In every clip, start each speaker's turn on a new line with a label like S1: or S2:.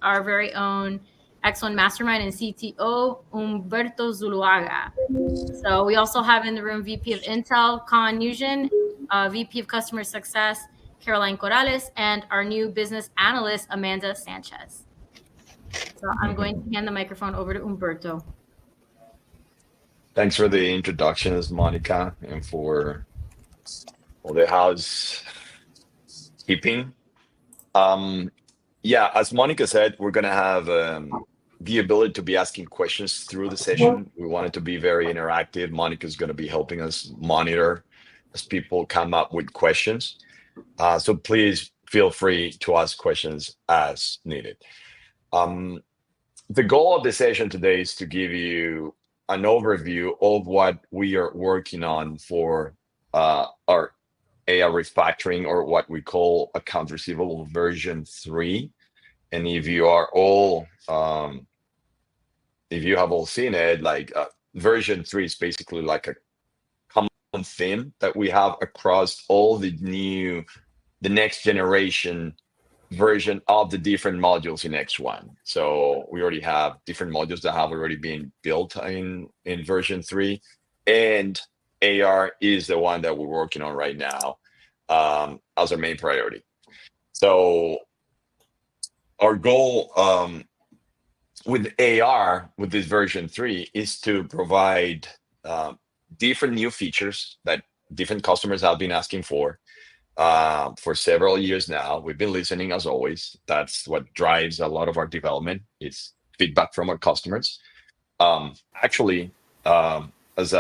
S1: our very own X-1 mastermind and CTO, Humberto Zuluaga. So we also have in the room VP of Intel, Khan Nugent, VP of Customer Success, Caroline Corrales, and our new business analyst, Amanda Sanchez. So I'm going to hand the microphone over to Humberto.
S2: Thanks for the introductions, Monica, and for all the housekeeping. Yeah, as Monica said, we're going to have the ability to be asking questions through the session. We want it to be very interactive. Monica's going to be helping us monitor as people come up with questions. So please feel free to ask questions as needed. The goal of the session today is to give you an overview of what we are working on for our AR refactoring, or what we call Accounts Receivable version 3. And if you have all seen it, like version 3 is basically like a common theme that we have across all the next generation version of the different modules in X1. So we already have different modules that have already been built in version 3, and AR is the one that we're working on right now as our main priority. So our goal with AR, with this version 3, is to provide different new features that different customers have been asking for several years now. We've been listening, as always. That's what drives a lot of our development. It's feedback from our customers. Actually, as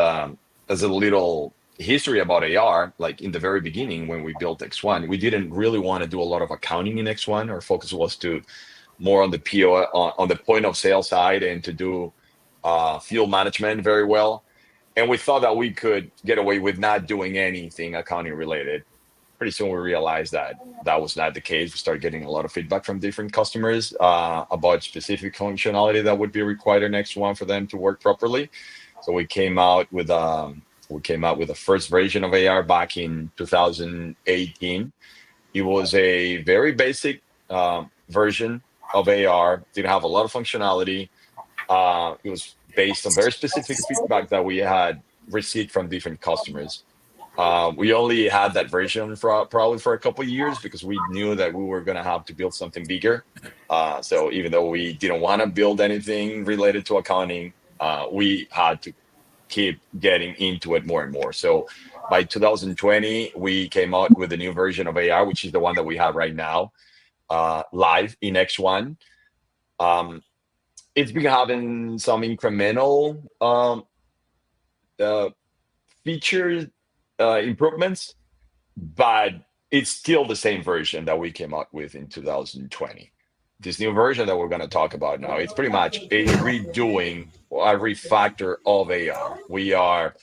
S2: a little history about AR, like in the very beginning when we built X1, we didn't really want to do a lot of accounting in X1. Our focus was to more on the PO, on the point of sale side, and to do field management very well. And we thought that we could get away with not doing anything accounting related. Pretty soon we realized that that was not the case. We started getting a lot of feedback from different customers about specific functionality that would be required in X1 for them to work properly. So we came out with the first version of AR back in 2018. It was a very basic version of AR. Didn't have a lot of functionality. It was based on very specific feedback that we had received from different customers. We only had that version probably for a couple of years because we knew that we were going to have to build something bigger. So even though we didn't want to build anything related to accounting, we had to keep getting into it more and more. So by 2020, we came out with a new version of AR, which is the one that we have right now, live in X1. It's been having some incremental features improvements, but it's still the same version that we came out with in 2020. This new version that we're going to talk about now, it's pretty much a redoing, a refactor of AR. We are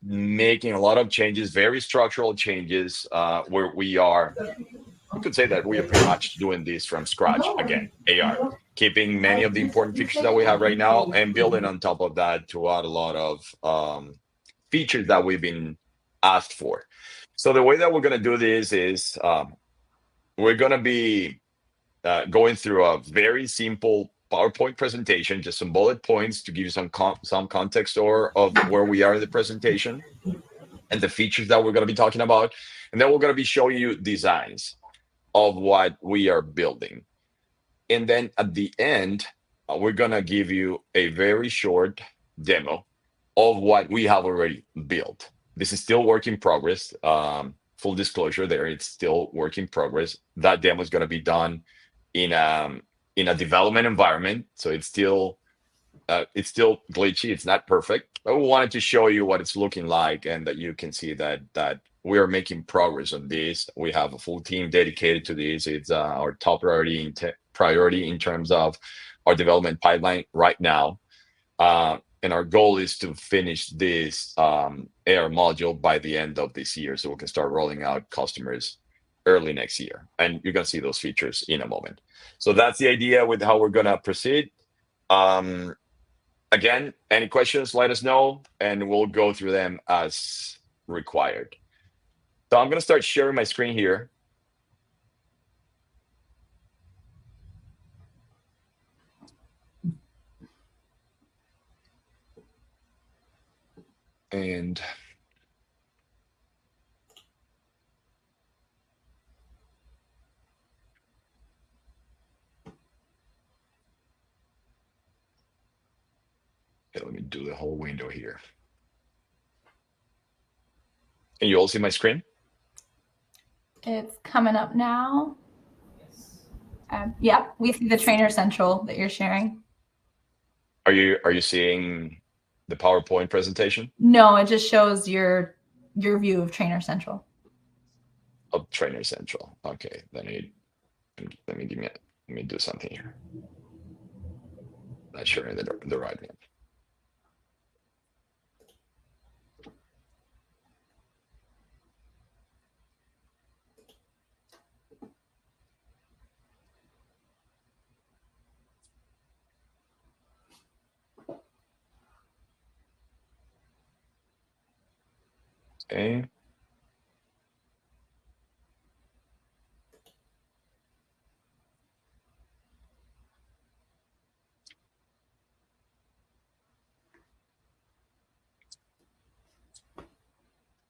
S2: making a lot of changes, very structural changes, where we could say that we are pretty much doing this from scratch again, AR, keeping many of the important features that we have right now and building on top of that to add a lot of features that we've been asked for. So the way that we're going to do this is we're going to be going through a very simple PowerPoint presentation, just some bullet points to give you some context of where we are in the presentation and the features that we're going to be talking about. And then we're going to be showing you designs of what we are building. And then at the end, we're going to give you a very short demo of what we have already built. This is still work in progress. Full disclosure there, it's still work in progress. That demo is going to be done in a development environment, so it's still glitchy. It's not perfect, but we wanted to show you what it's looking like, and that you can see that we are making progress on this. We have a full team dedicated to this. It's our top priority in terms of our development pipeline right now. And our goal is to finish this AR module by the end of this year, so we can start rolling out customers early next year. And you're going to see those features in a moment. So that's the idea with how we're going to proceed. Again, any questions, let us know, and we'll go through them as required. So I'm going to start sharing my screen here. And okay, let me do the whole window here. Can you all see my screen?
S3: It's coming up now. Yep, we see the Trainer Central that you're sharing.
S2: Are you seeing the PowerPoint presentation?
S3: No, it just shows your view of Trainer Central.
S2: Of Trainer Central. Okay, let me do something here. Not sure the right one. Okay.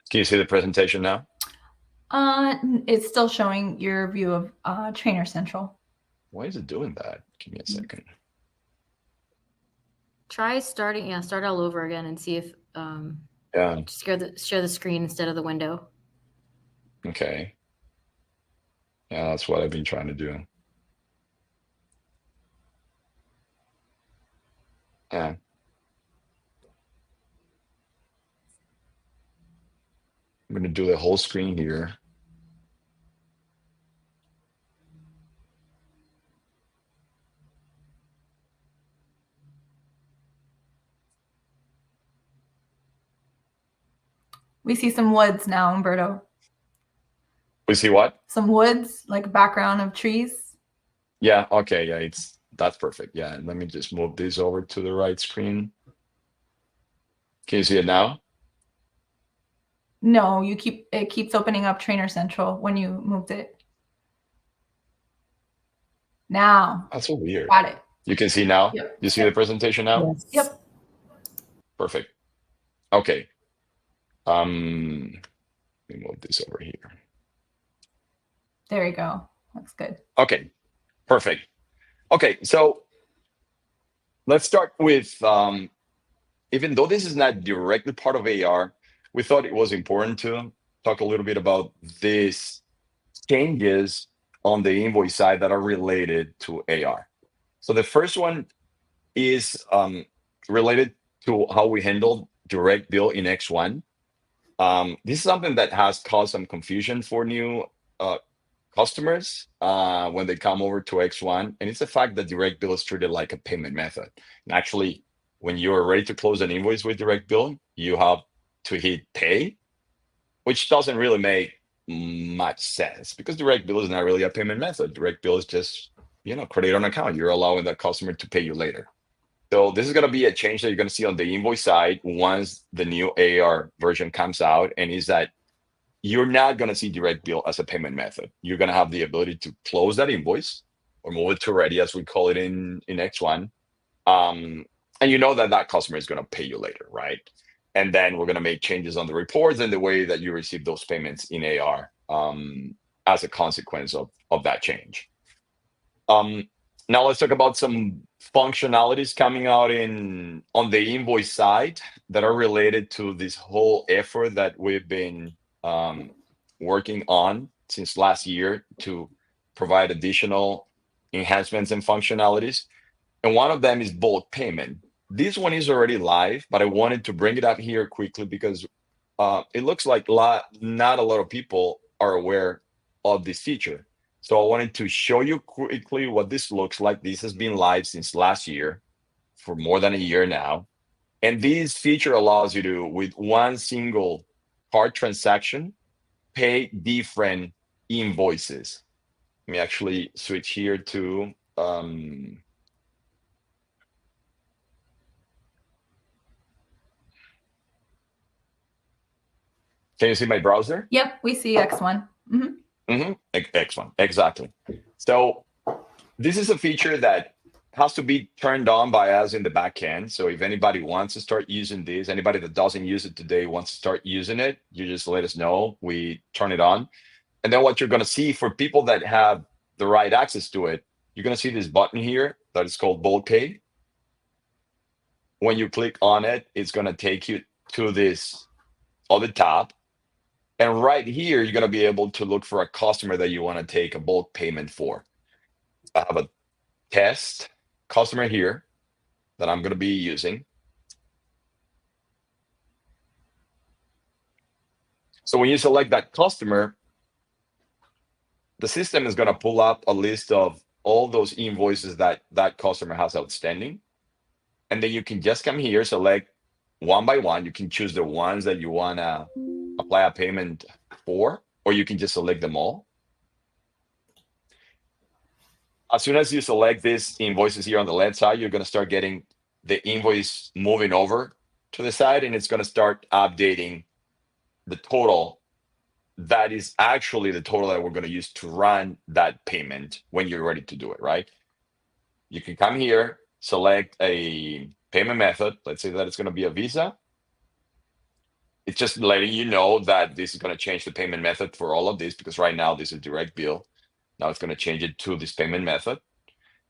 S2: Can you see the presentation now?
S3: It's still showing your view of Trainer Central.
S2: Why is it doing that? Give me a second.
S1: Try starting, start all over again and see if share the screen instead of the window.
S2: Okay. Yeah, that's what I've been trying to do. Yeah. I'm going to do the whole screen here.
S3: We see some woods now, Umberto.
S2: We see what?
S3: Some woods, like a background of trees.
S2: Yeah, okay, yeah, that's perfect. Yeah, and let me just move this over to the right screen. Can you see it now?
S3: No, it keeps opening up Trainer Central when you moved it. Now.
S2: That's so weird.
S3: Got it.
S2: You can see now?
S3: Yep.
S2: You see the presentation now?
S3: Yes. Yep.
S2: Perfect. Okay. Let me move this over here.
S3: There you go. Looks good.
S2: Okay, perfect. Okay, so let's start with, even though this is not directly part of AR, we thought it was important to talk a little bit about these changes on the invoice side that are related to AR. So the first one is related to how we handle direct bill in X-1. This is something that has caused some confusion for new customers when they come over to X-1, and it's the fact that direct bill is treated like a payment method. And actually, when you're ready to close an invoice with direct bill, you have to hit pay, which doesn't really make much sense because direct bill is not really a payment method. Direct bill is just, credit on account. You're allowing the customer to pay you later. So this is going to be a change that you're going to see on the invoice side once the new AR version comes out, and is that you're not going to see direct bill as a payment method. You're going to have the ability to close that invoice or move it to ready, as we call it in X-1. And you know that customer is going to pay you later, right? And then we're going to make changes on the reports and the way that you receive those payments in AR as a consequence of that change. Now let's talk about some functionalities coming out on the invoice side that are related to this whole effort that we've been working on since last year to provide additional enhancements and functionalities. And one of them is bulk payment. This one is already live, but I wanted to bring it up here quickly because it looks like not a lot of people are aware of this feature. So I wanted to show you quickly what this looks like. This has been live since last year for more than a year now. And this feature allows you to, with one single card transaction, pay different invoices. Let me actually switch here to can you see my browser?
S3: Yep, we see X-1.
S2: X-1, exactly. So this is a feature that has to be turned on by us in the back end. So if anybody wants to start using this, anybody that doesn't use it today wants to start using it, you just let us know. We turn it on. And then what you're going to see for people that have the right access to it, you're going to see this button here that is called bulk pay. When you click on it, it's going to take you to this other tab. And right here, you're going to be able to look for a customer that you want to take a bulk payment for. I have a test customer here that I'm going to be using. So when you select that customer, the system is going to pull up a list of all those invoices that that customer has outstanding. And then you can just come here, select one by one. You can choose the ones that you want to apply a payment for, or you can just select them all. As soon as you select these invoices here on the left side, you're going to start getting the invoice moving over to the side, and it's going to start updating the total. That is actually the total that we're going to use to run that payment when you're ready to do it, right? You can come here, select a payment method. Let's say that it's going to be a Visa. It's just letting you know that this is going to change the payment method for all of this, because right now this is direct bill. Now it's going to change it to this payment method.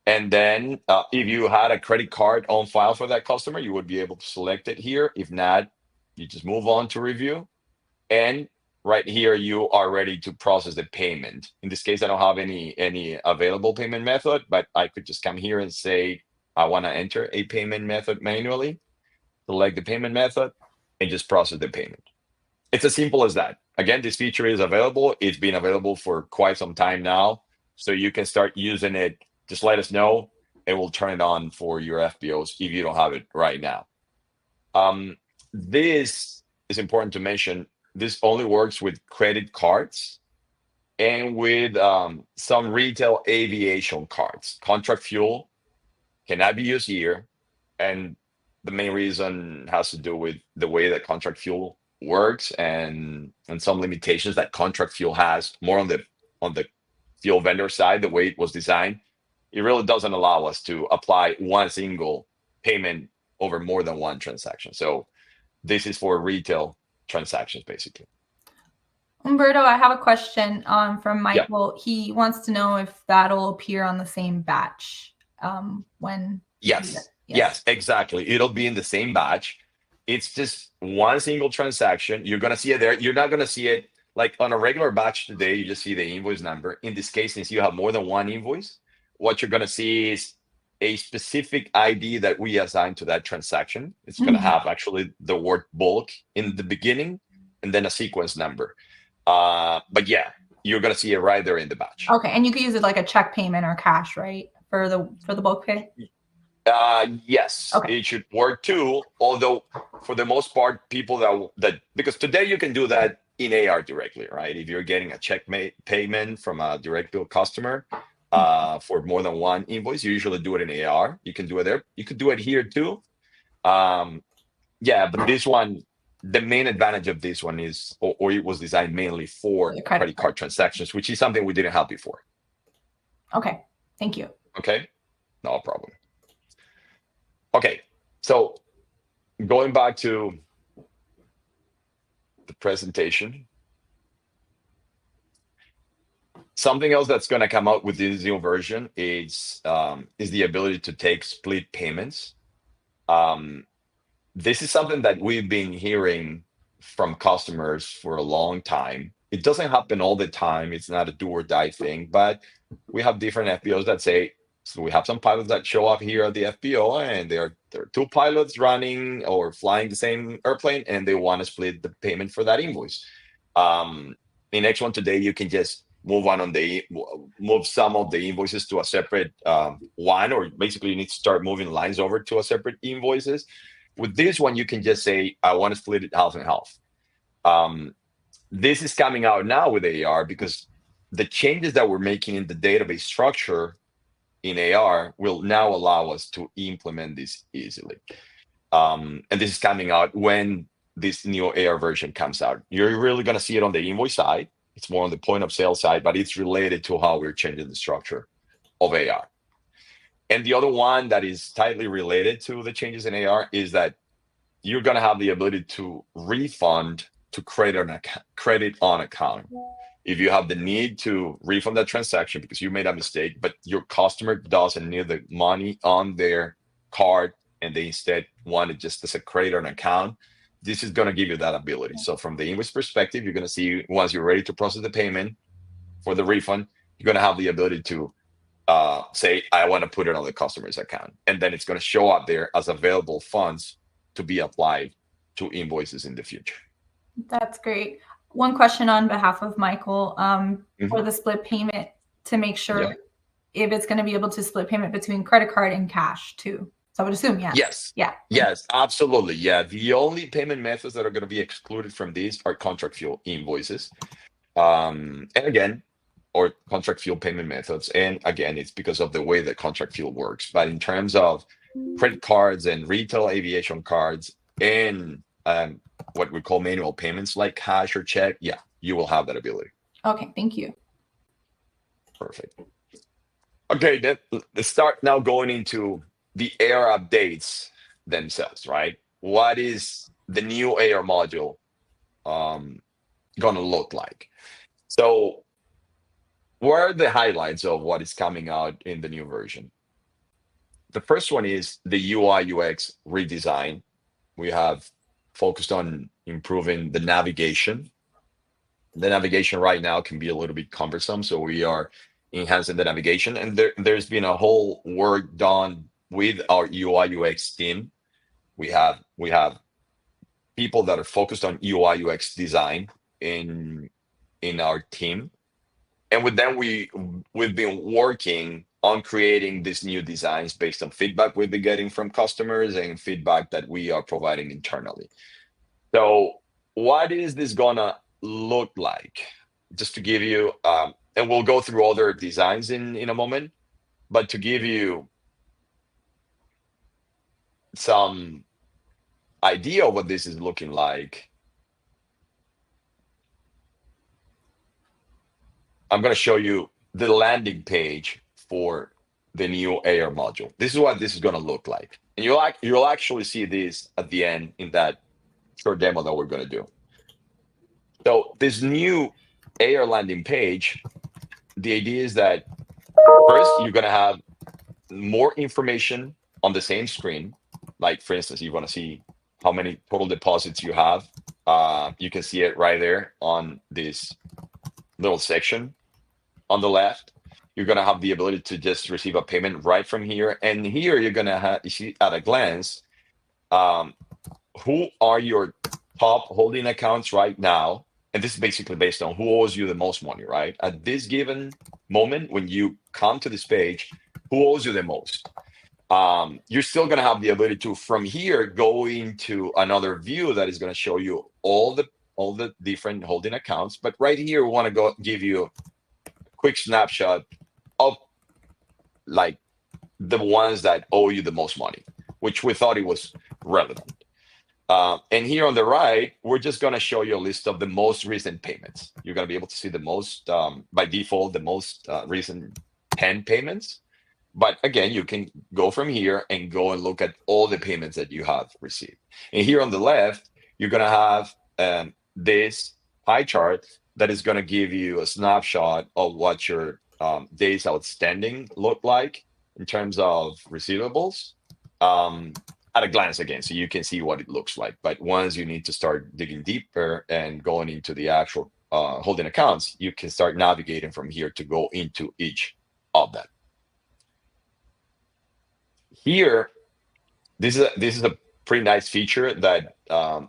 S2: And then if you had a credit card on file for that customer, you would be able to select it here. If not, you just move on to review. And right here, you are ready to process the payment. In this case, I don't have any available payment method, but I could just come here and say, I want to enter a payment method manually, select the payment method, and just process the payment. It's as simple as that. Again, this feature is available. It's been available for quite some time now. So you can start using it. Just let us know, and we'll turn it on for your FBOs if you don't have it right now. This is important to mention. This only works with credit cards and with some retail aviation cards. Contract fuel cannot be used here. And the main reason has to do with the way that contract fuel works and some limitations that contract fuel has, more on the fuel vendor side, the way it was designed. It really doesn't allow us to apply one single payment over more than one transaction. So this is for retail transactions, basically.
S3: Umberto, I have a question from Michael. Yeah. He wants to know if that'll appear on the same batch when.
S2: Yes, exactly. It'll be in the same batch. It's just one single transaction. You're going to see it there. You're not going to see it like on a regular batch today. You just see the invoice number. In this case, since you have more than one invoice, what you're going to see is a specific ID that we assign to that transaction. It's going to have actually the word bulk in the beginning and then a sequence number. But yeah, you're going to see it right there in the batch.
S3: Okay, and you could use it like a check payment or cash, right? For the bulk pay?
S2: Yes, okay. It should work too. Although for the most part, people that because today you can do that in AR directly, right? If you're getting a check payment from a direct bill customer for more than one invoice, you usually do it in AR. You can do it there. You could do it here too. Yeah, but this one, the main advantage of this one is, or it was designed mainly for credit card transactions, which is something we didn't have before.
S3: Okay, thank you.
S2: Okay, no problem. Okay, so going back to the presentation, something else that's going to come out with this new version is the ability to take split payments. This is something that we've been hearing from customers for a long time. It doesn't happen all the time. It's not a do or die thing, but we have different FBOs that say, so we have some pilots that show up here at the FBO, and there are two pilots running or flying the same airplane, and they want to split the payment for that invoice. In X-1 today, you can just move some of the invoices to a separate one, or basically you need to start moving lines over to a separate invoices. With this one, you can just say, I want to split it half and half. This is coming out now with AR because the changes that we're making in the database structure in AR will now allow us to implement this easily. And this is coming out when this new AR version comes out. You're really going to see it on the invoice side. It's more on the point of sale side, but it's related to how we're changing the structure of AR. And the other one that is tightly related to the changes in AR is that you're going to have the ability to refund to credit on account. If you have the need to refund that transaction because you made a mistake, but your customer doesn't need the money on their card and they instead want it just as a credit on account, this is going to give you that ability. So from the invoice perspective, you're going to see once you're ready to process the payment for the refund, you're going to have the ability to say, I want to put it on the customer's account. And then it's going to show up there as available funds to be applied to invoices in the future.
S3: That's great. One question on behalf of Michael for the split payment to make sure if it's going to be able to split payment between credit card and cash too. So I would assume, yes.
S2: Yes, absolutely. Yeah. The only payment methods that are going to be excluded from these are contract fuel invoices. And again, or contract fuel payment methods. And again, it's because of the way that contract fuel works. But in terms of credit cards and retail aviation cards and what we call manual payments like cash or check, you will have that ability.
S3: Okay, thank you.
S2: Perfect. Okay, let's start now going into the AR updates themselves, right? What is the new AR module gonna look like? So what are the highlights of what is coming out in the new version? The first one is the UI UX redesign. We have focused on improving the navigation. The navigation right now can be a little bit cumbersome, so we are enhancing the navigation. And there's been a whole work done with our UI UX team. We have people that are focused on UI UX design in our team. And with them, we've been working on creating these new designs based on feedback we've been getting from customers and feedback that we are providing internally. So what is this gonna look like? Just to give you, and we'll go through other designs in a moment, but to give you some idea of what this is looking like, I'm going to show you the landing page for the new AR module. This is what this is going to look like. And you'll actually see this at the end in that short demo that we're going to do. So this new AR landing page, the idea is that first, you're going to have more information on the same screen. Like, for instance, you want to see how many total deposits you have. You can see it right there on this little section on the left. You're going to have the ability to just receive a payment right from here. And here you're going to have, you see at a glance, who are your top holding accounts right now. And this is basically based on who owes you the most money, right? At this given moment, when you come to this page, who owes you the most? You're still going to have the ability to, from here, go into another view that is going to show you all the different holding accounts. But right here, we want to give you a quick snapshot of like the ones that owe you the most money, which we thought it was relevant. And here on the right, we're just going to show you a list of the most recent payments. You're going to be able to see the most, by default, the most recent 10 payments. But again, you can go from here and go and look at all the payments that you have received. And here on the left, you're going to have this pie chart that is going to give you a snapshot of what your days outstanding look like in terms of receivables at a glance again, so you can see what it looks like. But once you need to start digging deeper and going into the actual holding accounts, you can start navigating from here to go into each of them. Here, this is a pretty nice feature that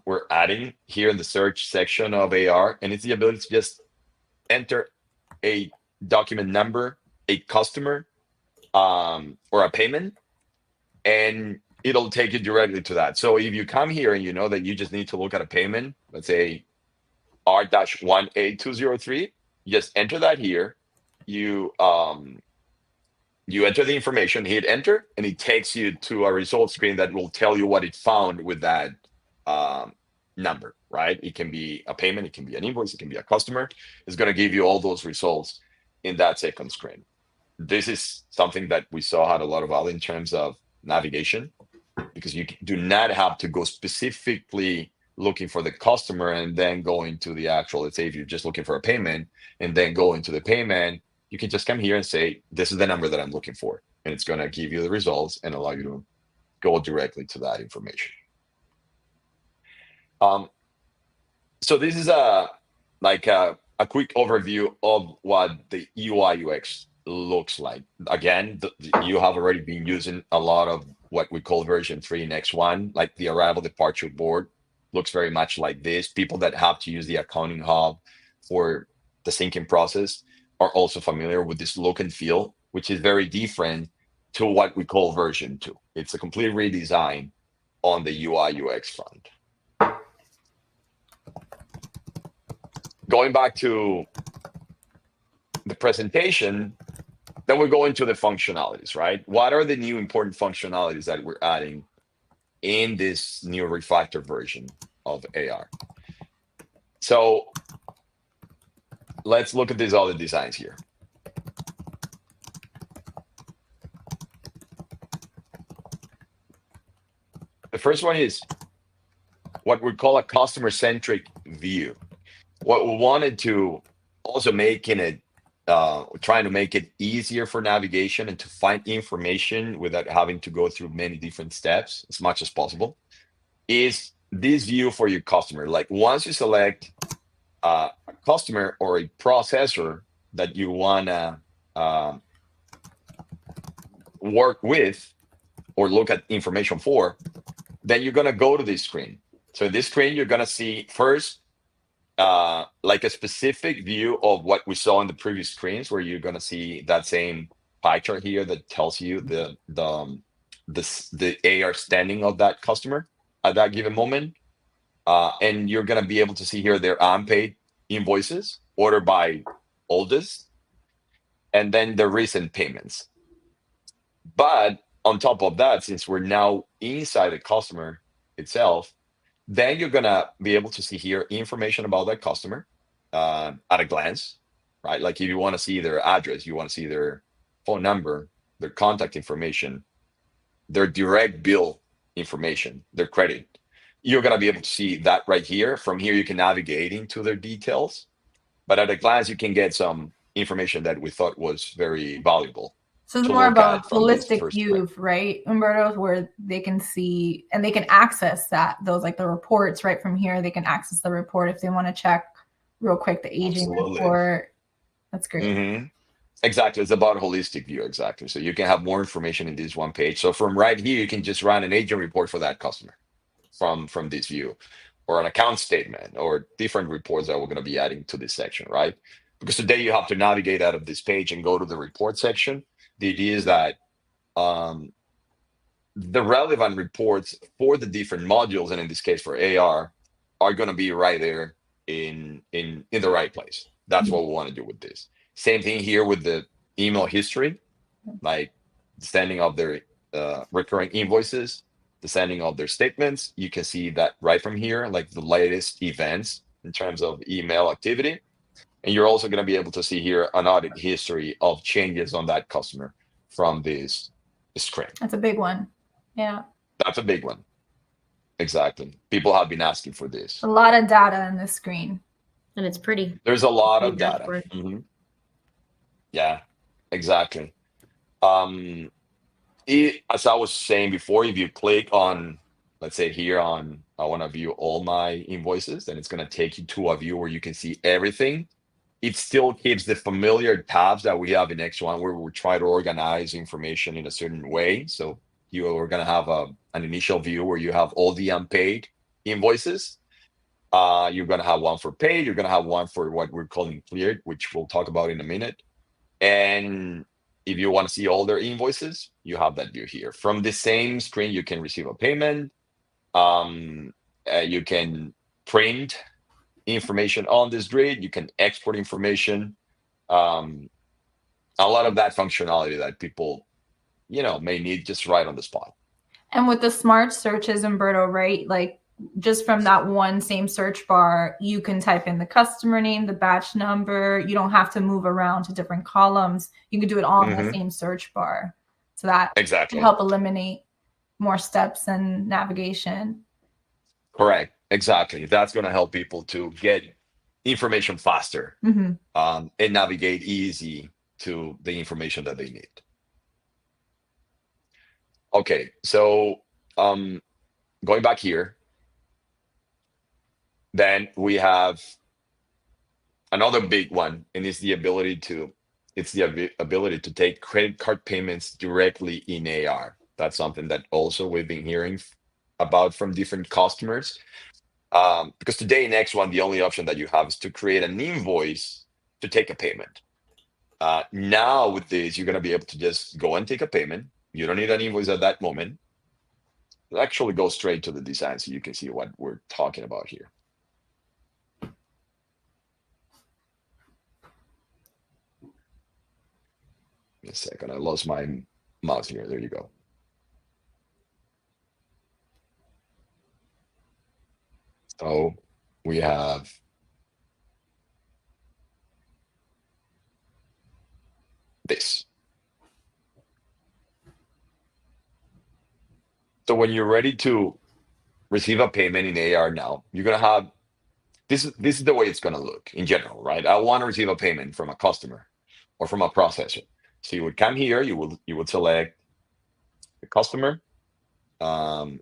S2: we're adding here in the search section of AR, and it's the ability to just enter a document number, a customer, or a payment, and it'll take you directly to that. So if you come here and you know that you just need to look at a payment, let's say R-18203, you just enter that here. You enter the information, hit enter, and it takes you to a result screen that will tell you what it found with that number, right? It can be a payment, it can be an invoice, it can be a customer. It's going to give you all those results in that second screen. this is something that we saw had a lot of value in terms of navigation, because you do not have to go specifically looking for the customer and then go into the actual, let's say if you're just looking for a payment and then go into the payment, you can just come here and say, this is the number that I'm looking for. And it's going to give you the results and allow you to go directly to that information. So this is a quick overview of what the UI UX looks like. Again, you have already been using a lot of what we call version 3 in X1, like the arrival departure board looks very much like this. People that have to use the accounting hub for the syncing process are also familiar with this look and feel, which is very different to what we call version 2. It's a complete redesign on the UI UX front. Going back to the presentation, then we go into the functionalities, right? What are the new important functionalities that we're adding in this new refactored version of AR? So let's look at these other designs here. The first one is what we call a customer-centric view. What we wanted to also make in it, trying to make it easier for navigation and to find information without having to go through many different steps as much as possible, is this view for your customer. Like once you select a customer or a processor that you want to work with or look at information for, then you're going to go to this screen. So in this screen, you're going to see first like a specific view of what we saw in the previous screens, where you're going to see that same pie chart here that tells you the AR standing of that customer at that given moment. And you're going to be able to see here their unpaid invoices, ordered by oldest, and then the recent payments. But on top of that, since we're now inside the customer itself, then you're going to be able to see here information about that customer at a glance, right? Like if you want to see their address, you want to see their phone number, their contact information, their direct bill information, their credit. You're going to be able to see that right here. From here, you can navigate into their details. But at a glance, you can get some information that we thought was very valuable.
S3: So it's more about a holistic view, right, Humberto, where they can see and they can access those like the reports right from here. They can access the report if they want to check real quick the aging report. That's great.
S2: Mm-hmm. Exactly. It's about a holistic view. Exactly. So you can have more information in this one page. So from right here, you can just run an aging report for that customer from this view, or an account statement, or different reports that we're going to be adding to this section, right? Because today you have to navigate out of this page and go to the report section. The idea is that the relevant reports for the different modules, and in this case for AR, are going to be right there in the right place. That's what we want to do with this. Same thing here with the email history, like the standing of their recurring invoices, the sending of their statements. You can see that right from here, like the latest events in terms of email activity. And you're also going to be able to see here an audit history of changes on that customer from this screen.
S3: That's a big one. Yeah.
S2: That's a big one. Exactly. People have been asking for this.
S3: A lot of data in this screen.
S1: And it's pretty.
S2: There's a lot of data. Mm-hmm. Yeah, exactly. As I was saying before, if you click on, let's say here on, I want to view all my invoices, then it's going to take you to a view where you can see everything. It still keeps the familiar tabs that we have in X1, where we try to organize information in a certain way. So you are going to have an initial view where you have all the unpaid invoices. You're going to have one for paid. You're going to have one for what we're calling cleared, which we'll talk about in a minute. And if you want to see all their invoices, you have that view here. From the same screen, you can receive a payment. You can print information on this grid. You can export information. A lot of that functionality that people, may need just right on the spot.
S3: And with the smart searches, Humberto, right? Like just from that one same search bar, you can type in the customer name, the batch number. You don't have to move around to different columns. You can do it all in the same search bar. So that can help eliminate more steps and navigation.
S2: Correct. Exactly. That's going to help people to get information faster and navigate easy to the information that they need. Okay, so going back here, then we have another big one, and it's the ability to take credit card payments directly in AR. That's something that also we've been hearing about from different customers. Because today in X1, the only option that you have is to create an invoice to take a payment. Now with this, you're going to be able to just go and take a payment. You don't need an invoice at that moment. Let's actually go straight to the design so you can see what we're talking about here. A second, I lost my mouse here. There you go. So we have this. So when you're ready to receive a payment in AR now, you're gonna have this is the way it's gonna look in general, right? I want to receive a payment from a customer or from a processor. So you would come here, you would select the customer. And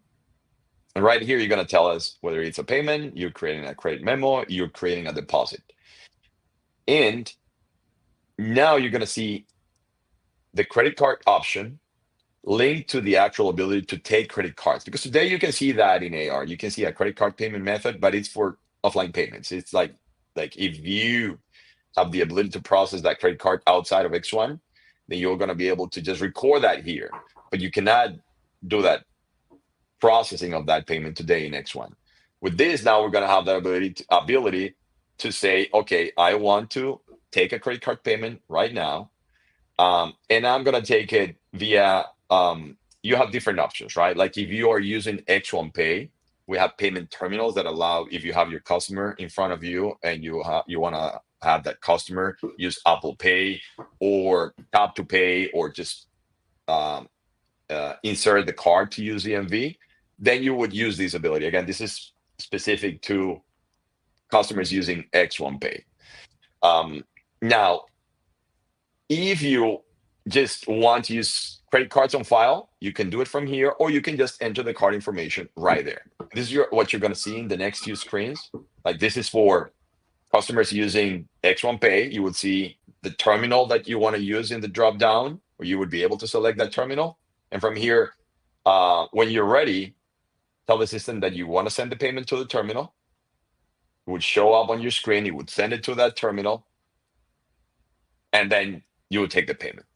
S2: right here, you're gonna tell us whether it's a payment, you're creating a credit memo, you're creating a deposit. And now you're gonna see the credit card option linked to the actual ability to take credit cards. Because today you can see that in AR, you can see a credit card payment method, but it's for offline payments. It's like if you have the ability to process that credit card outside of X1, then you're going to be able to just record that here. But you cannot do that processing of that payment today in X1. With this, now we're going to have the ability to say, okay, I want to take a credit card payment right now, and I'm going to take it via. You have different options, right? Like if you are using X1 Pay, we have payment terminals that allow, if you have your customer in front of you and you want to have that customer use Apple Pay or Tap to Pay or just insert the card to use EMV, then you would use this ability. Again, this is specific to customers using X1 Pay. Now, if you just want to use credit cards on file, you can do it from here, or you can just enter the card information right there. This is what you're going to see in the next few screens. Like this is for customers using X1 Pay. You would see the terminal that you want to use in the drop down, where you would be able to select that terminal. And from here, when you're ready, tell the system that you want to send the payment to the terminal. It would show up on your screen. You would send it to that terminal, and then you would take the payment.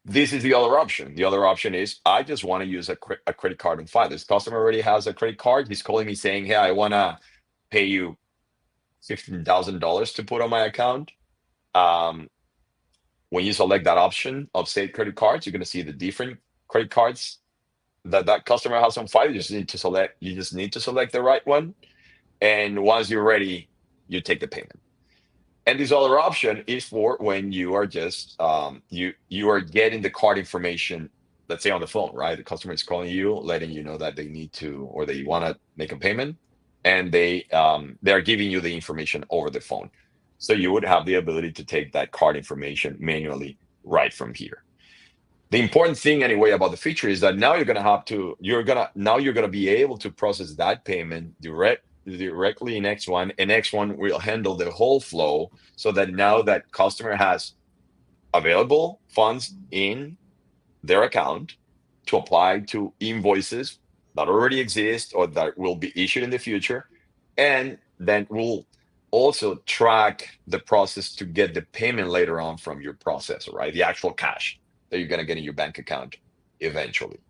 S2: This is the other option. The other option is I just want to use a credit card on file. This customer already has a credit card. He's calling me saying, hey, I want to pay you $15,000 to put on my account. When you select that option of save credit cards, you're going to see the different credit cards that customer has on file. You just need to select the right one. And once you're ready, you take the payment. And this other option is for when you are just you are getting the card information, let's say on the phone, right? The customer is calling you, letting you know that they need to, or they want to make a payment, and they are giving you the information over the phone. So you would have the ability to take that card information manually right from here. The important thing anyway about the feature is that now you're gonna be able to process that payment directly in X1, and X1 will handle the whole flow, so that now that customer has available funds in their account to apply to invoices that already exist or that will be issued in the future, and then we'll also track the process to get the payment later on from your processor, right? The actual cash that you're going to get in your bank account eventually.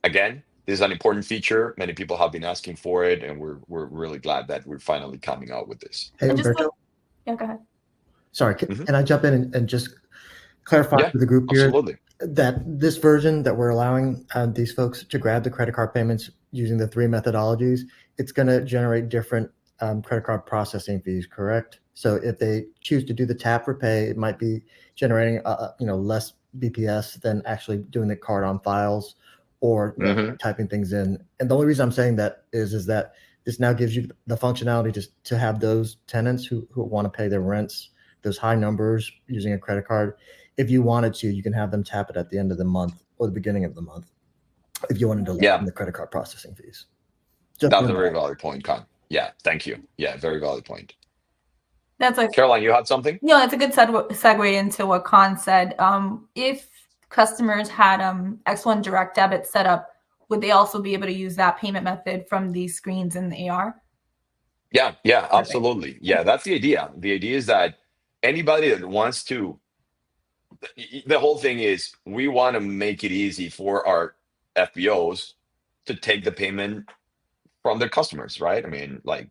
S2: Again, this is an important feature. Many people have been asking for it, and we're really glad that we're finally coming out with this.
S4: Hey, Umberto.
S3: Yeah, go ahead.
S4: Sorry, can I jump in and just clarify for the group here
S2: absolutely.
S4: that this version that we're allowing these folks to grab the credit card payments using the 3 methodologies, it's going to generate different credit card processing fees, correct? So if they choose to do the tap for pay, it might be generating less BPS than actually doing the card on files or typing things in. And the only reason I'm saying that is that this now gives you the functionality to have those tenants who want to pay their rents, those high numbers using a credit card. If you wanted to, you can have them tap it at the end of the month or the beginning of the month if you wanted to lessen the credit card processing fees.
S2: That's a very valid point, Con. Yeah, thank you. Yeah, very valid point.
S3: That's like
S2: Caroline, you had something?
S3: No, that's a good segue into what Con said. If customers had X1 direct debit set up, would they also be able to use that payment method from these screens in the AR?
S2: Yeah, absolutely. Yeah, that's the idea. The idea is that anybody that wants to, the whole thing is we want to make it easy for our FBOs to take the payment from their customers, right? I mean, like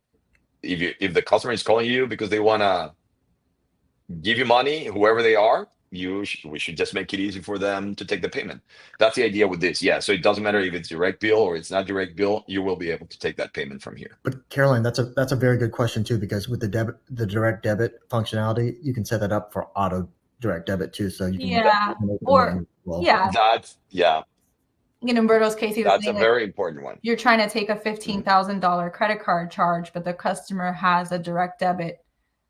S2: if the customer is calling you because they want to give you money, whoever they are, we should just make it easy for them to take the payment. That's the idea with this. Yeah. So it doesn't matter if it's direct bill or it's not direct bill, you will be able to take that payment from here.
S4: But Caroline, that's a very good question too, because with the direct debit functionality, you can set that up for auto direct debit too. So you can
S2: that's
S3: in Umberto's case,
S2: that's a very important one.
S3: You're trying to take a $15,000 credit card charge, but the customer has a direct debit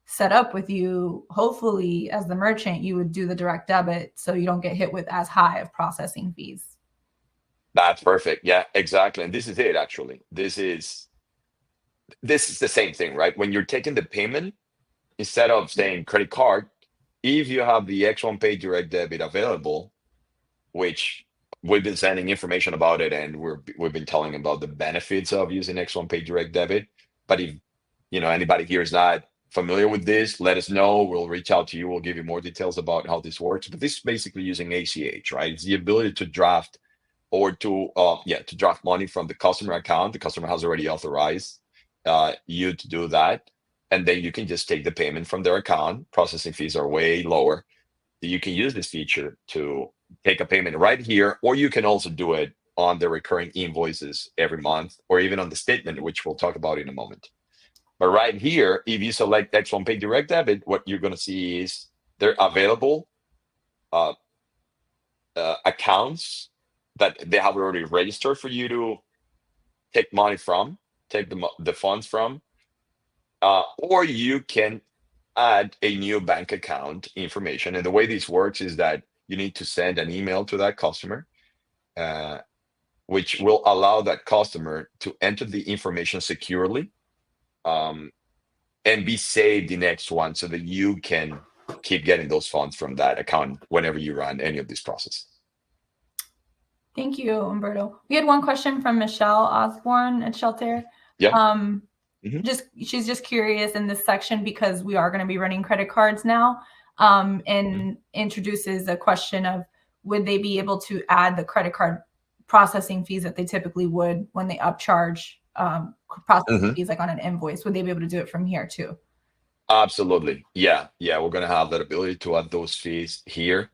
S3: set up with you. Hopefully, as the merchant, you would do the direct debit so you don't get hit with as high of processing fees.
S2: That's perfect. Yeah, exactly. And this is it, actually. This is the same thing, right? When you're taking the payment, instead of saying credit card, if you have the X1 Pay direct debit available, which we've been sending information about it, and we've been telling about the benefits of using X1 Pay direct debit. But if anybody here is not familiar with this, let us know. We'll reach out to you. We'll give you more details about how this works. But this is basically using ACH, right? It's the ability to draft or to draft money from the customer account. The customer has already authorized you to do that. And then you can just take the payment from their account. Processing fees are way lower. You can use this feature to take a payment right here, or you can also do it on the recurring invoices every month, or even on the statement, which we'll talk about in a moment. But right here, if you select X1 Pay direct debit, what you're going to see is they're available accounts that they have already registered for you to take money from, take the funds from, or you can add a new bank account information. And the way this works is that you need to send an email to that customer, which will allow that customer to enter the information securely and be saved in X1 so that you can keep getting those funds from that account whenever you run any of this process.
S3: Thank you, Umberto. We had one question from Michelle Osborne at Shelter.
S2: Yeah.
S3: She's just curious in this section, because we are going to be running credit cards now, and introduces a question of, would they be able to add the credit card processing fees that they typically would when they upcharge processing fees, like on an invoice? Would they be able to do it from here too?
S2: Absolutely. Yeah. We're going to have that ability to add those fees here.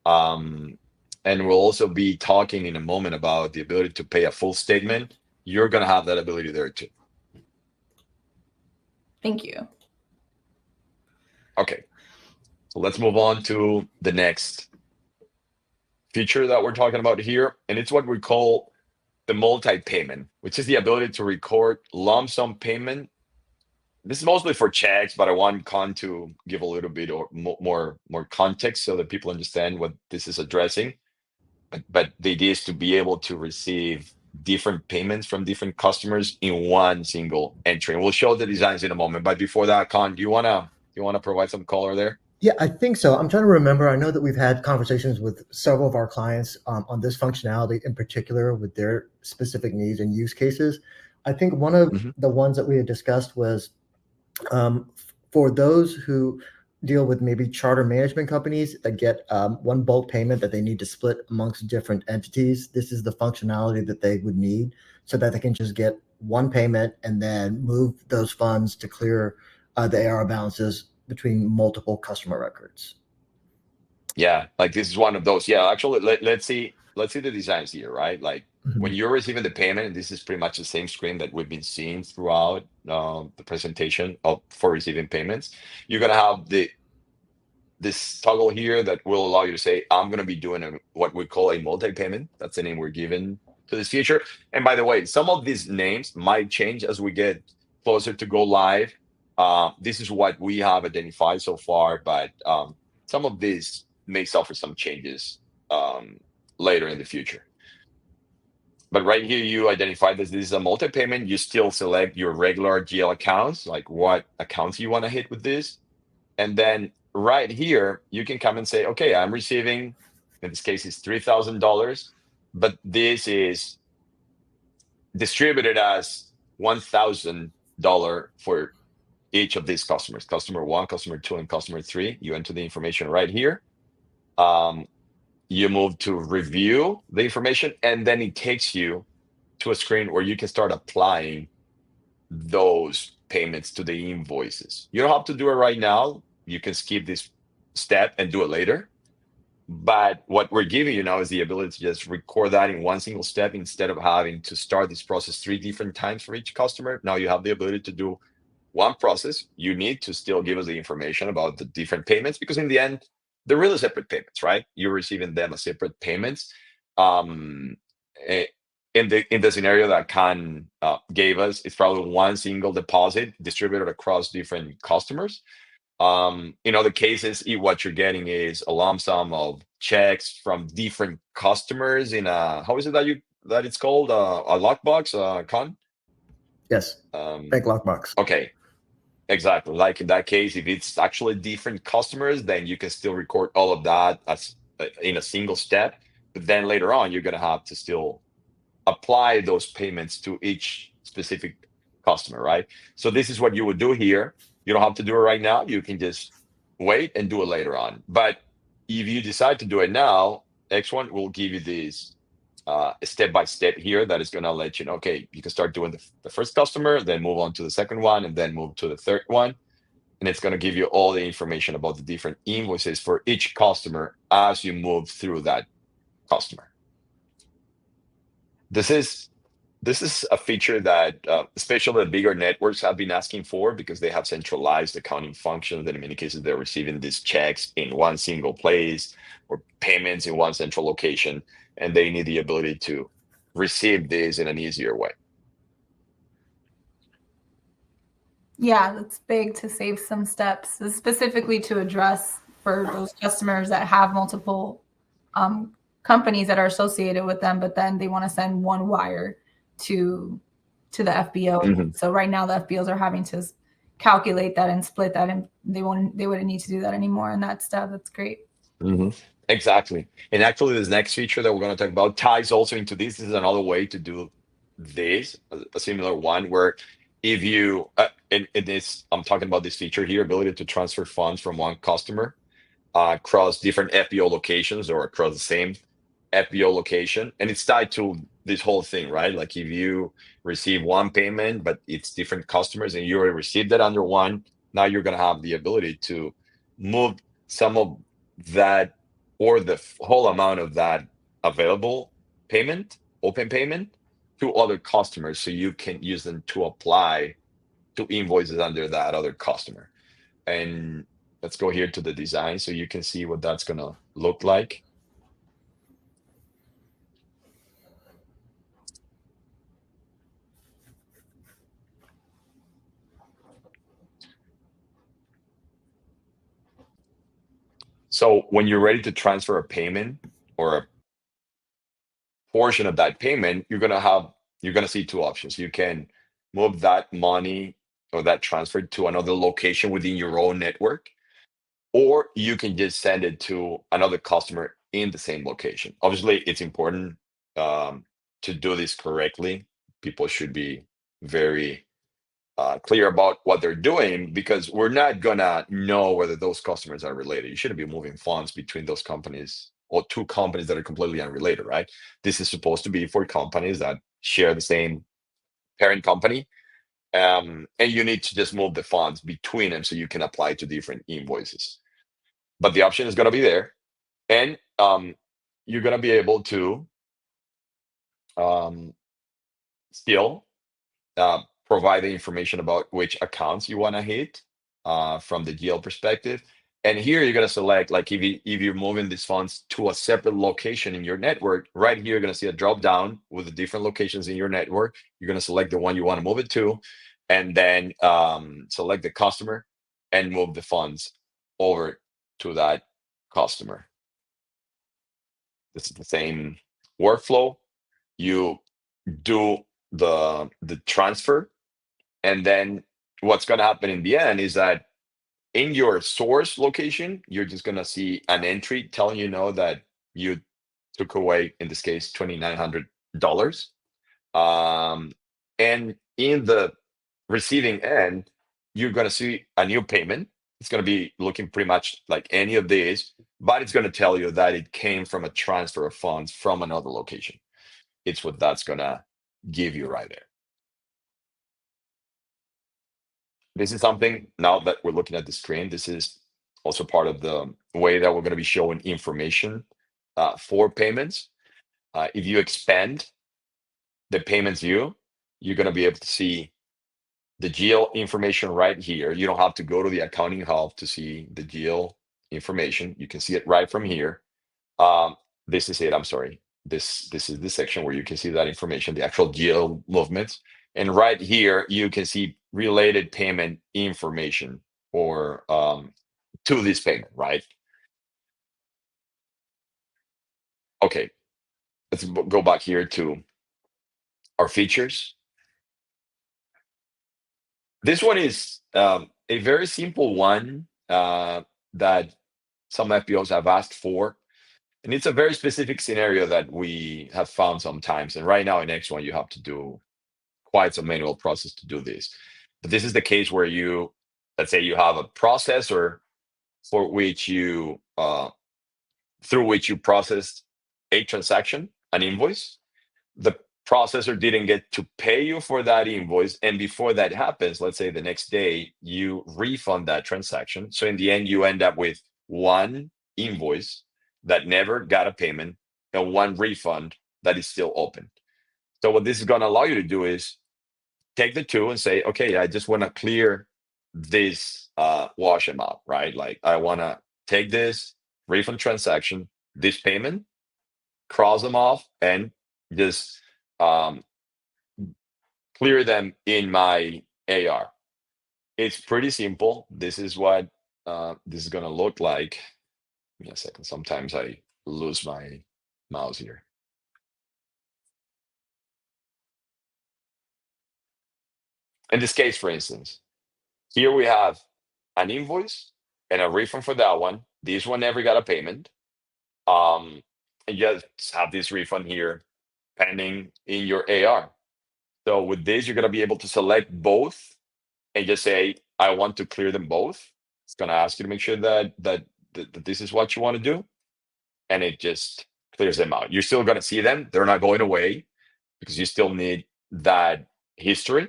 S2: And we'll also be talking in a moment about the ability to pay a full statement. You're going to have that ability there too.
S3: Thank you.
S2: Okay. So let's move on to the next feature that we're talking about here. And it's what we call the multi-payment, which is the ability to record lump sum payment. This is mostly for checks, but I want Con to give a little bit or more context so that people understand what this is addressing. But the idea is to be able to receive different payments from different customers in one single entry. And we'll show the designs in a moment. But before that, Con, do you wanna provide some color there?
S4: Yeah, I think so. I'm trying to remember. I know that we've had conversations with several of our clients on this functionality in particular with their specific needs and use cases. I think one of the ones that we had discussed was for those who deal with maybe charter management companies that get one bulk payment that they need to split amongst different entities. This is the functionality that they would need so that they can just get one payment and then move those funds to clear the AR balances between multiple customer records.
S2: Yeah, like this is one of those. Yeah, actually, let's see. let's see the designs here, right? Like when you're receiving the payment, and this is pretty much the same screen that we've been seeing throughout the presentation for receiving payments. You're gonna have this toggle here that will allow you to say, I'm gonna be doing what we call a multi-payment. That's the name we're given to this feature. And by the way, some of these names might change as we get closer to go live. This is what we have identified so far, but some of these may suffer some changes later in the future. But right here, you identify that this is a multi-payment. You still select your regular GL accounts, like what accounts you want to hit with this. And then right here, you can come and say, okay, I'm receiving, in this case, it's $3,000, but this is distributed as $1,000 for each of these customers, customer 1, customer 2, and customer 3. You enter the information right here. You move to review the information, and then it takes you to a screen where you can start applying those payments to the invoices. You don't have to do it right now. You can skip this step and do it later. But what we're giving you now is the ability to just record that in one single step instead of having to start this process 3 different times for each customer. Now you have the ability to do one process. You need to still give us the information about the different payments, because in the end, they're really separate payments, right? You're receiving them as separate payments. In the scenario that Khan gave us, it's probably one single deposit distributed across different customers. In other cases, what you're getting is a lump sum of checks from different customers in a, how is it that it's called? A lockbox, Khan?
S4: Yes, bank lockbox.
S2: Okay. Exactly. Like in that case, if it's actually different customers, then you can still record all of that as in a single step. But then later on, you're going to have to still apply those payments to each specific customer, right? So this is what you would do here. You don't have to do it right now. You can just wait and do it later on. But if you decide to do it now, X1 will give you this step-by-step here that is going to let you know, okay, you can start doing the first customer, then move on to the second one, and then move to the third one. And it's going to give you all the information about the different invoices for each customer as you move through that customer. This is a feature that especially the bigger networks have been asking for, because they have centralized accounting functions, and in many cases they're receiving these checks in one single place or payments in one central location, and they need the ability to receive this in an easier way.
S3: Yeah, that's big to save some steps, specifically to address for those customers that have multiple companies that are associated with them, but then they want to send one wire to the FBO.
S2: Mm-hmm.
S3: So right now the FBOs are having to calculate that and split that, and they wouldn't need to do that anymore in that step. That's great.
S2: Mm-hmm. Exactly. And actually this next feature that we're going to talk about ties also into this. This is another way to do this, a similar one, where if you, I'm talking about this feature here, ability to transfer funds from one customer across different FBO locations or across the same FBO location. And it's tied to this whole thing, right? Like if you receive one payment, but it's different customers and you already received that under one, now you're going to have the ability to move some of that or the whole amount of that available payment, open payment, to other customers, so you can use them to apply to invoices under that other customer. And let's go here to the design so you can see what that's going to look like. So when you're ready to transfer a payment or a portion of that payment, you're going to see two options. You can move that money or that transfer to another location within your own network, or you can just send it to another customer in the same location. Obviously, it's important to do this correctly. People should be very clear about what they're doing, because we're not gonna know whether those customers are related. You shouldn't be moving funds between those companies or two companies that are completely unrelated, right? This is supposed to be for companies that share the same parent company. And you need to just move the funds between them so you can apply to different invoices. But the option is going to be there. And you're going to be able to still provide the information about which accounts you want to hit from the GL perspective. And here you're going to select, like if you're moving these funds to a separate location in your network, right here, you're going to see a drop down with the different locations in your network. You're going to select the one you want to move it to, and then select the customer and move the funds over to that customer. This is the same workflow. You do the transfer, and then what's going to happen in the end is that in your source location, you're just going to see an entry telling you know that you took away, in this case, $2,900. And in the receiving end, you're going to see a new payment. It's going to be looking pretty much like any of these, but it's going to tell you that it came from a transfer of funds from another location. It's what that's going to give you right there. This is something, now that we're looking at the screen, this is also part of the way that we're going to be showing information for payments. If you expand the payments view, you're going to be able to see the GL information right here. You don't have to go to the accounting hub to see the GL information. You can see it right from here. This is it. I'm sorry. This is the section where you can see that information, the actual GL movements. And right here, you can see related payment information or to this payment, right? Okay, let's go back here to our features. This one is a very simple one that some FBOs have asked for. And it's a very specific scenario that we have found sometimes. And right now in X-1, you have to do quite some manual process to do this. But this is the case where you, let's say you have a processor for which you, through which you processed a transaction, an invoice. The processor didn't get to pay you for that invoice. And before that happens, let's say the next day, you refund that transaction. So in the end, you end up with one invoice that never got a payment and one refund that is still open. So what this is going to allow you to do is take the two and say, okay, I just want to clear this wash amount, right? Like I want to take this refund transaction, this payment, cross them off, and just clear them in my AR. It's pretty simple. This is what this is going to look like. Give me a second. Sometimes I lose my mouse here. In this case, for instance, here we have an invoice and a refund for that one. This one never got a payment. And you just have this refund here pending in your AR. So with this, you're going to be able to select both and just say, I want to clear them both. It's going to ask you to make sure that this is what you want to do. And it just clears them out. You're still going to see them. They're not going away because you still need that history.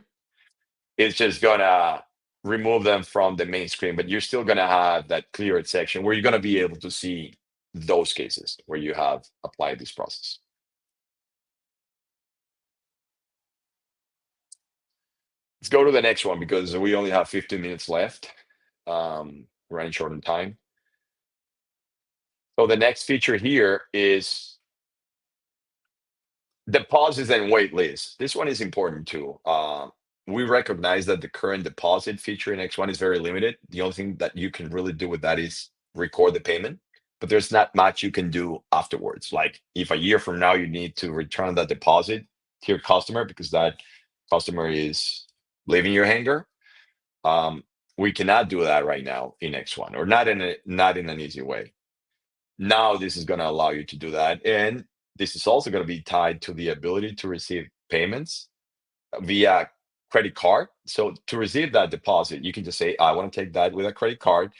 S2: It's just going to remove them from the main screen, but you're still going to have that cleared section where you're going to be able to see those cases where you have applied this process. Let's go to the next one because we only have 15 minutes left. Running short on time. So the next feature here is deposits and wait lists. This one is important too. We recognize that the current deposit feature in X1 is very limited. The only thing that you can really do with that is record the payment, but there's not much you can do afterwards. Like if a year from now you need to return that deposit to your customer because that customer is leaving your hangar, we cannot do that right now in X1, or not in an easy way. Now this is going to allow you to do that, and this is also going to be tied to the ability to receive payments via credit card. So to receive that deposit, you can just say, I want to take that with a credit card,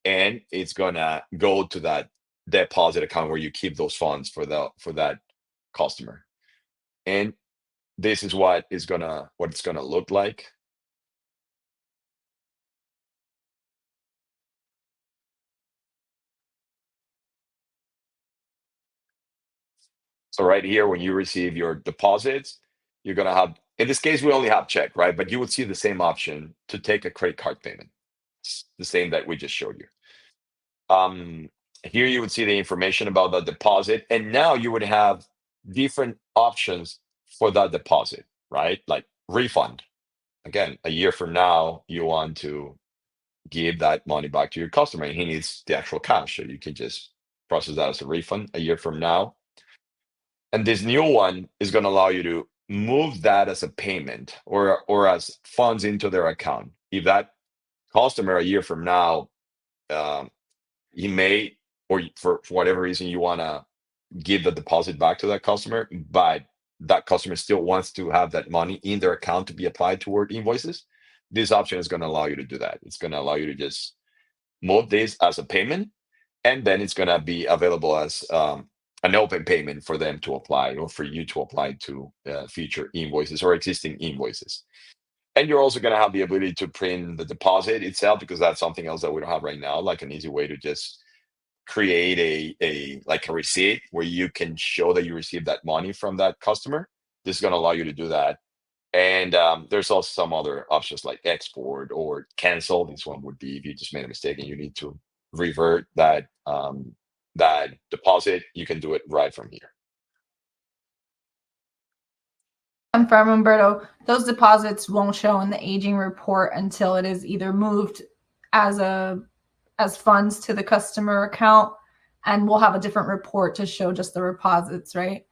S2: and it's going to go to that deposit account where you keep those funds for that customer. And this is what it's going to look like. So right here, when you receive your deposits, you're going to have, in this case, we only have check, right? But you would see the same option to take a credit card payment. It's the same that we just showed you. Here you would see the information about the deposit, and now you would have different options for that deposit, right? Like refund. Again, a year from now, you want to give that money back to your customer, and he needs the actual cash, so you can just process that as a refund a year from now. And this new one is going to allow you to move that as a payment or as funds into their account. If that customer a year from now, he may, or for whatever reason, you want to give the deposit back to that customer, but that customer still wants to have that money in their account to be applied toward invoices, this option is going to allow you to do that. It's going to allow you to just move this as a payment, and then it's going to be available as an open payment for them to apply, or for you to apply to future invoices or existing invoices. And you're also going to have the ability to print the deposit itself, because that's something else that we don't have right now, like an easy way to just create a receipt where you can show that you received that money from that customer. This is going to allow you to do that. And there's also some other options like export or cancel. This one would be if you just made a mistake and you need to revert that that deposit, you can do it right from here.
S3: Confirm, Humberto, those deposits won't show in the aging report until it is either moved as funds to the customer account, and we'll have a different report to show just the deposits, right?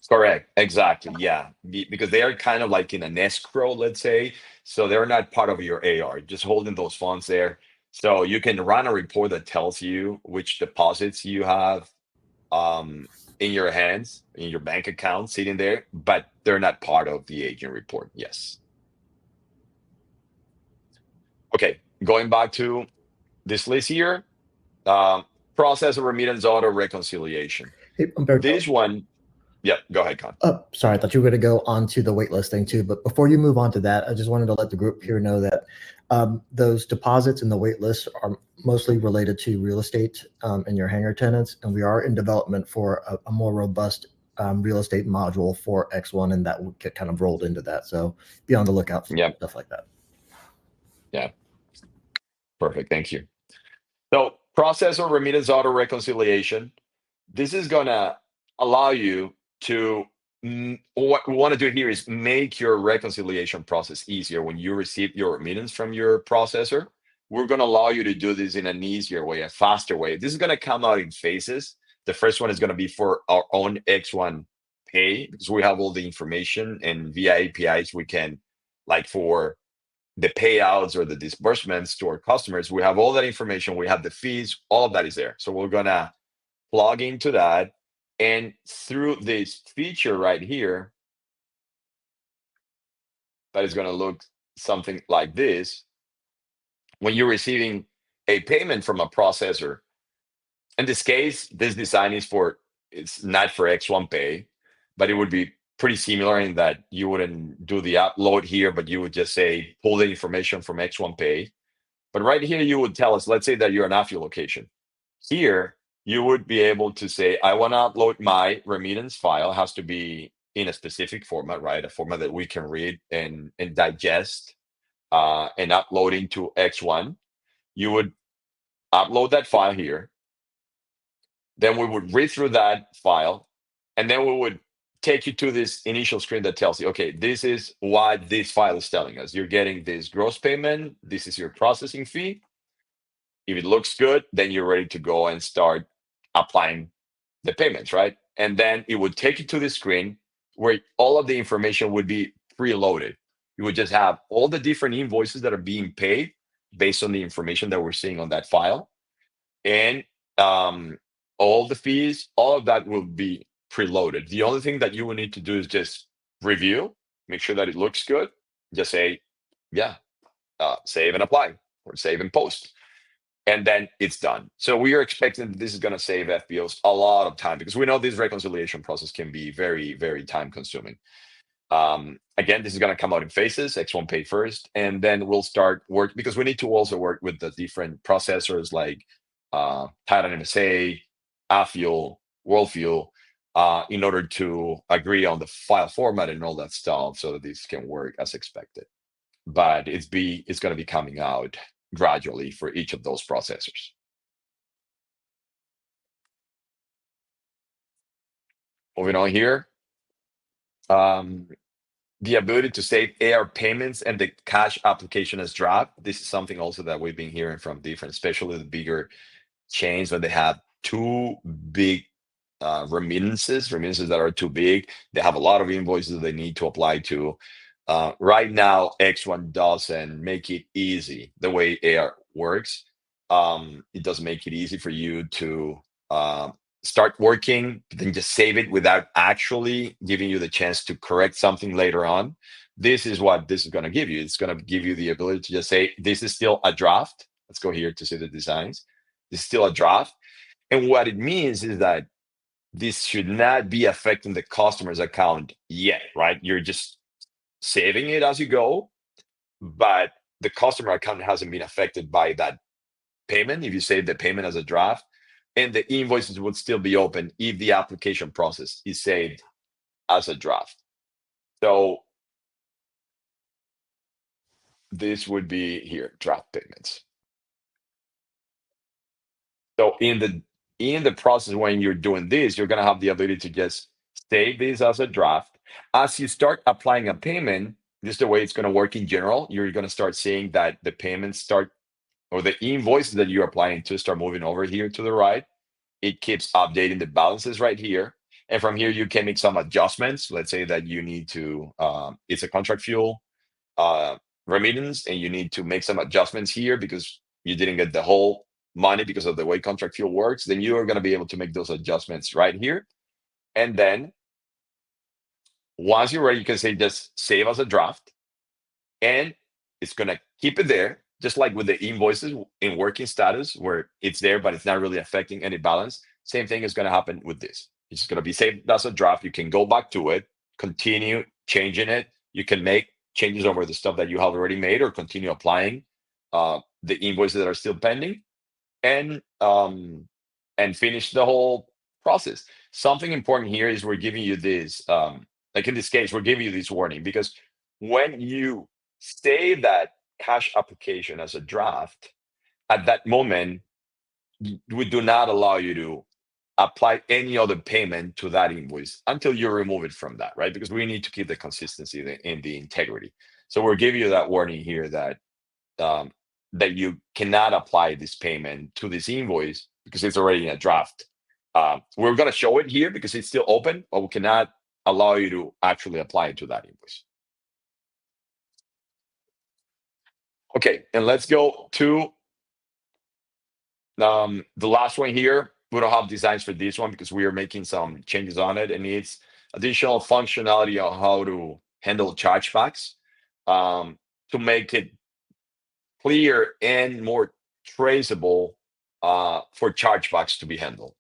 S2: Correct. Exactly. Yeah. Because they are kind of like in an escrow, let's say. So they're not part of your AR, just holding those funds there. So you can run a report that tells you which deposits you have in your hands, in your bank account sitting there, but they're not part of the aging report. Yes. Okay. Going back to this list here, process of remittance auto reconciliation.
S4: Hey, Humberto.
S2: This one, yeah, go ahead, Con.
S4: Sorry, I thought you were going to go on to the waitlist thing too. But before you move on to that, I just wanted to let the group here know that those deposits in the waitlist are mostly related to real estate and your hangar tenants. And we are in development for a more robust real estate module for X1, and that would get kind of rolled into that. So be on the lookout for stuff like that.
S2: Yeah. Perfect. Thank you. So process of remittance auto reconciliation. This is going to allow you to, what we want to do here is make your reconciliation process easier. When you receive your remittance from your processor, we're going to allow you to do this in an easier way, a faster way. This is going to come out in phases. The first one is going to be for our own X1 Pay, because we have all the information, and via APIs, we can, like for the payouts or the disbursements to our customers, we have all that information. We have the fees, all of that is there. So we're going to plug into that. And through this feature right here, that is going to look something like this. When you're receiving a payment from a processor, in this case, this design is it's not for X1 Pay, but it would be pretty similar in that you wouldn't do the upload here, but you would just say, pull the information from X1 Pay. But right here, you would tell us, let's say that you're an AFIO location. Here, you would be able to say, I want to upload my remittance file. It has to be in a specific format, right? A format that we can read and digest and upload into X1. You would upload that file here. Then we would read through that file, and then we would take you to this initial screen that tells you, okay, this is what this file is telling us. You're getting this gross payment. This is your processing fee. If it looks good, then you're ready to go and start applying the payments, right? And then it would take you to the screen where all of the information would be preloaded. You would just have all the different invoices that are being paid based on the information that we're seeing on that file. And all the fees, all of that will be preloaded. The only thing that you will need to do is just review, make sure that it looks good. Just say, yeah, save and apply, or save and post. And then it's done. So we are expecting that this is going to save FBOs a lot of time, because we know this reconciliation process can be very, very time consuming. Again, this is going to come out in phases, X1 Pay first, and then we'll start work, because we need to also work with the different processors like Titan MSA, AFIO, WorldFuel, in order to agree on the file format and all that stuff so that this can work as expected. But it's going to be coming out gradually for each of those processors. Moving on here. The ability to save AR payments and the cash application as draft. This is something also that we've been hearing from different, especially the bigger chains when they have too big remittances that are too big. They have a lot of invoices that they need to apply to. Right now, X-1 doesn't make it easy the way AR works. It doesn't make it easy for you to start working, then just save it without actually giving you the chance to correct something later on. This is what this is going to give you. It's going to give you the ability to just say, this is still a draft. Let's go here to see the designs. This is still a draft. And what it means is that this should not be affecting the customer's account yet, right? You're just saving it as you go, but the customer account hasn't been affected by that payment if you save the payment as a draft, and the invoices would still be open if the application process is saved as a draft. So this would be here, draft payments. So in the process, when you're doing this, you're going to have the ability to just save this as a draft. As you start applying a payment, this is the way it's going to work in general. You're going to start seeing that the payments start, or the invoices that you're applying to start moving over here to the right. It keeps updating the balances right here. And from here, you can make some adjustments. Let's say that you need to, it's a contract fuel remittance, and you need to make some adjustments here because you didn't get the whole money because of the way contract fuel works. Then you are going to be able to make those adjustments right here. And then once you're ready, you can say just save as a draft, and it's going to keep it there, just like with the invoices in working status where it's there, but it's not really affecting any balance. Same thing is going to happen with this. It's going to be saved as a draft. You can go back to it, continue changing it. You can make changes over the stuff that you have already made, or continue applying the invoices that are still pending, and finish the whole process. Something important here is we're giving you this, like in this case, we're giving you this warning because when you save that cash application as a draft, at that moment, we do not allow you to apply any other payment to that invoice until you remove it from that, right? Because we need to keep the consistency and the integrity. So we're giving you that warning here that that you cannot apply this payment to this invoice because it's already in a draft. We're going to show it here because it's still open, but we cannot allow you to actually apply it to that invoice. Okay, and let's go to the last one here. We don't have designs for this one because we are making some changes on it, and it's additional functionality on how to handle chargebacks to make it clear and more traceable for chargebacks to be handled.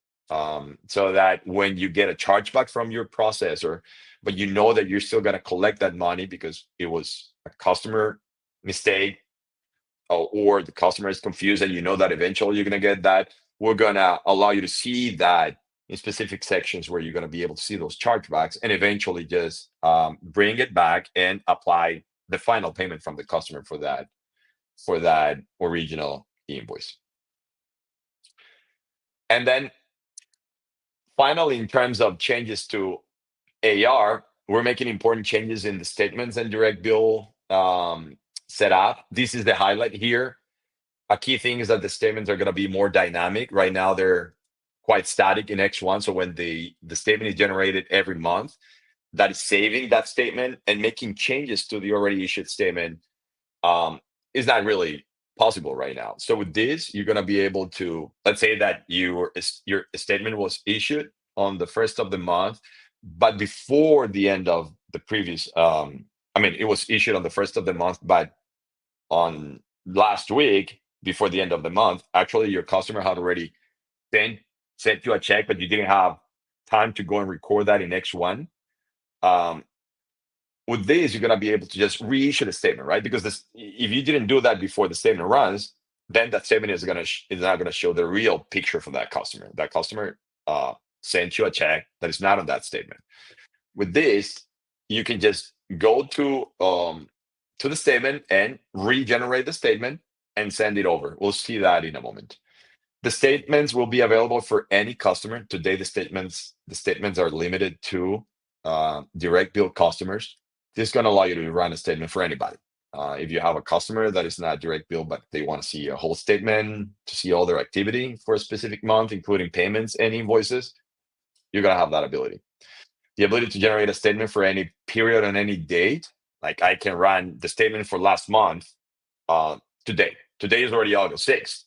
S2: So that when you get a chargeback from your processor, but you know that you're still going to collect that money because it was a customer mistake, or the customer is confused, and you know that eventually you're going to get that, we're going to allow you to see that in specific sections where you're going to be able to see those chargebacks, and eventually just bring it back and apply the final payment from the customer for that original invoice. And then finally, in terms of changes to AR, we're making important changes in the statements and direct bill setup. This is the highlight here. A key thing is that the statements are going to be more dynamic. Right now, they're quite static in X1. So when the statement is generated every month, that is saving that statement, and making changes to the already issued statement is not really possible right now. So with this, you're going to be able to, let's say that your statement was issued on the 1st of the month, but before the end of the previous, it was issued on the 1st of the month, but on last week, before the end of the month, actually your customer had already sent you a check, but you didn't have time to go and record that in X1. With this, you're going to be able to just reissue the statement, right? Because if you didn't do that before the statement runs, then that statement is not going to show the real picture for that customer. That customer sent you a check that is not on that statement. With this, you can just go to the statement and regenerate the statement and send it over. We'll see that in a moment. The statements will be available for any customer. Today, the statements are limited to direct bill customers. This is going to allow you to run a statement for anybody. If you have a customer that is not direct bill, but they want to see a whole statement to see all their activity for a specific month, including payments and invoices, you're going to have that ability. The ability to generate a statement for any period on any date. Like I can run the statement for last month today. Today is already August 6th.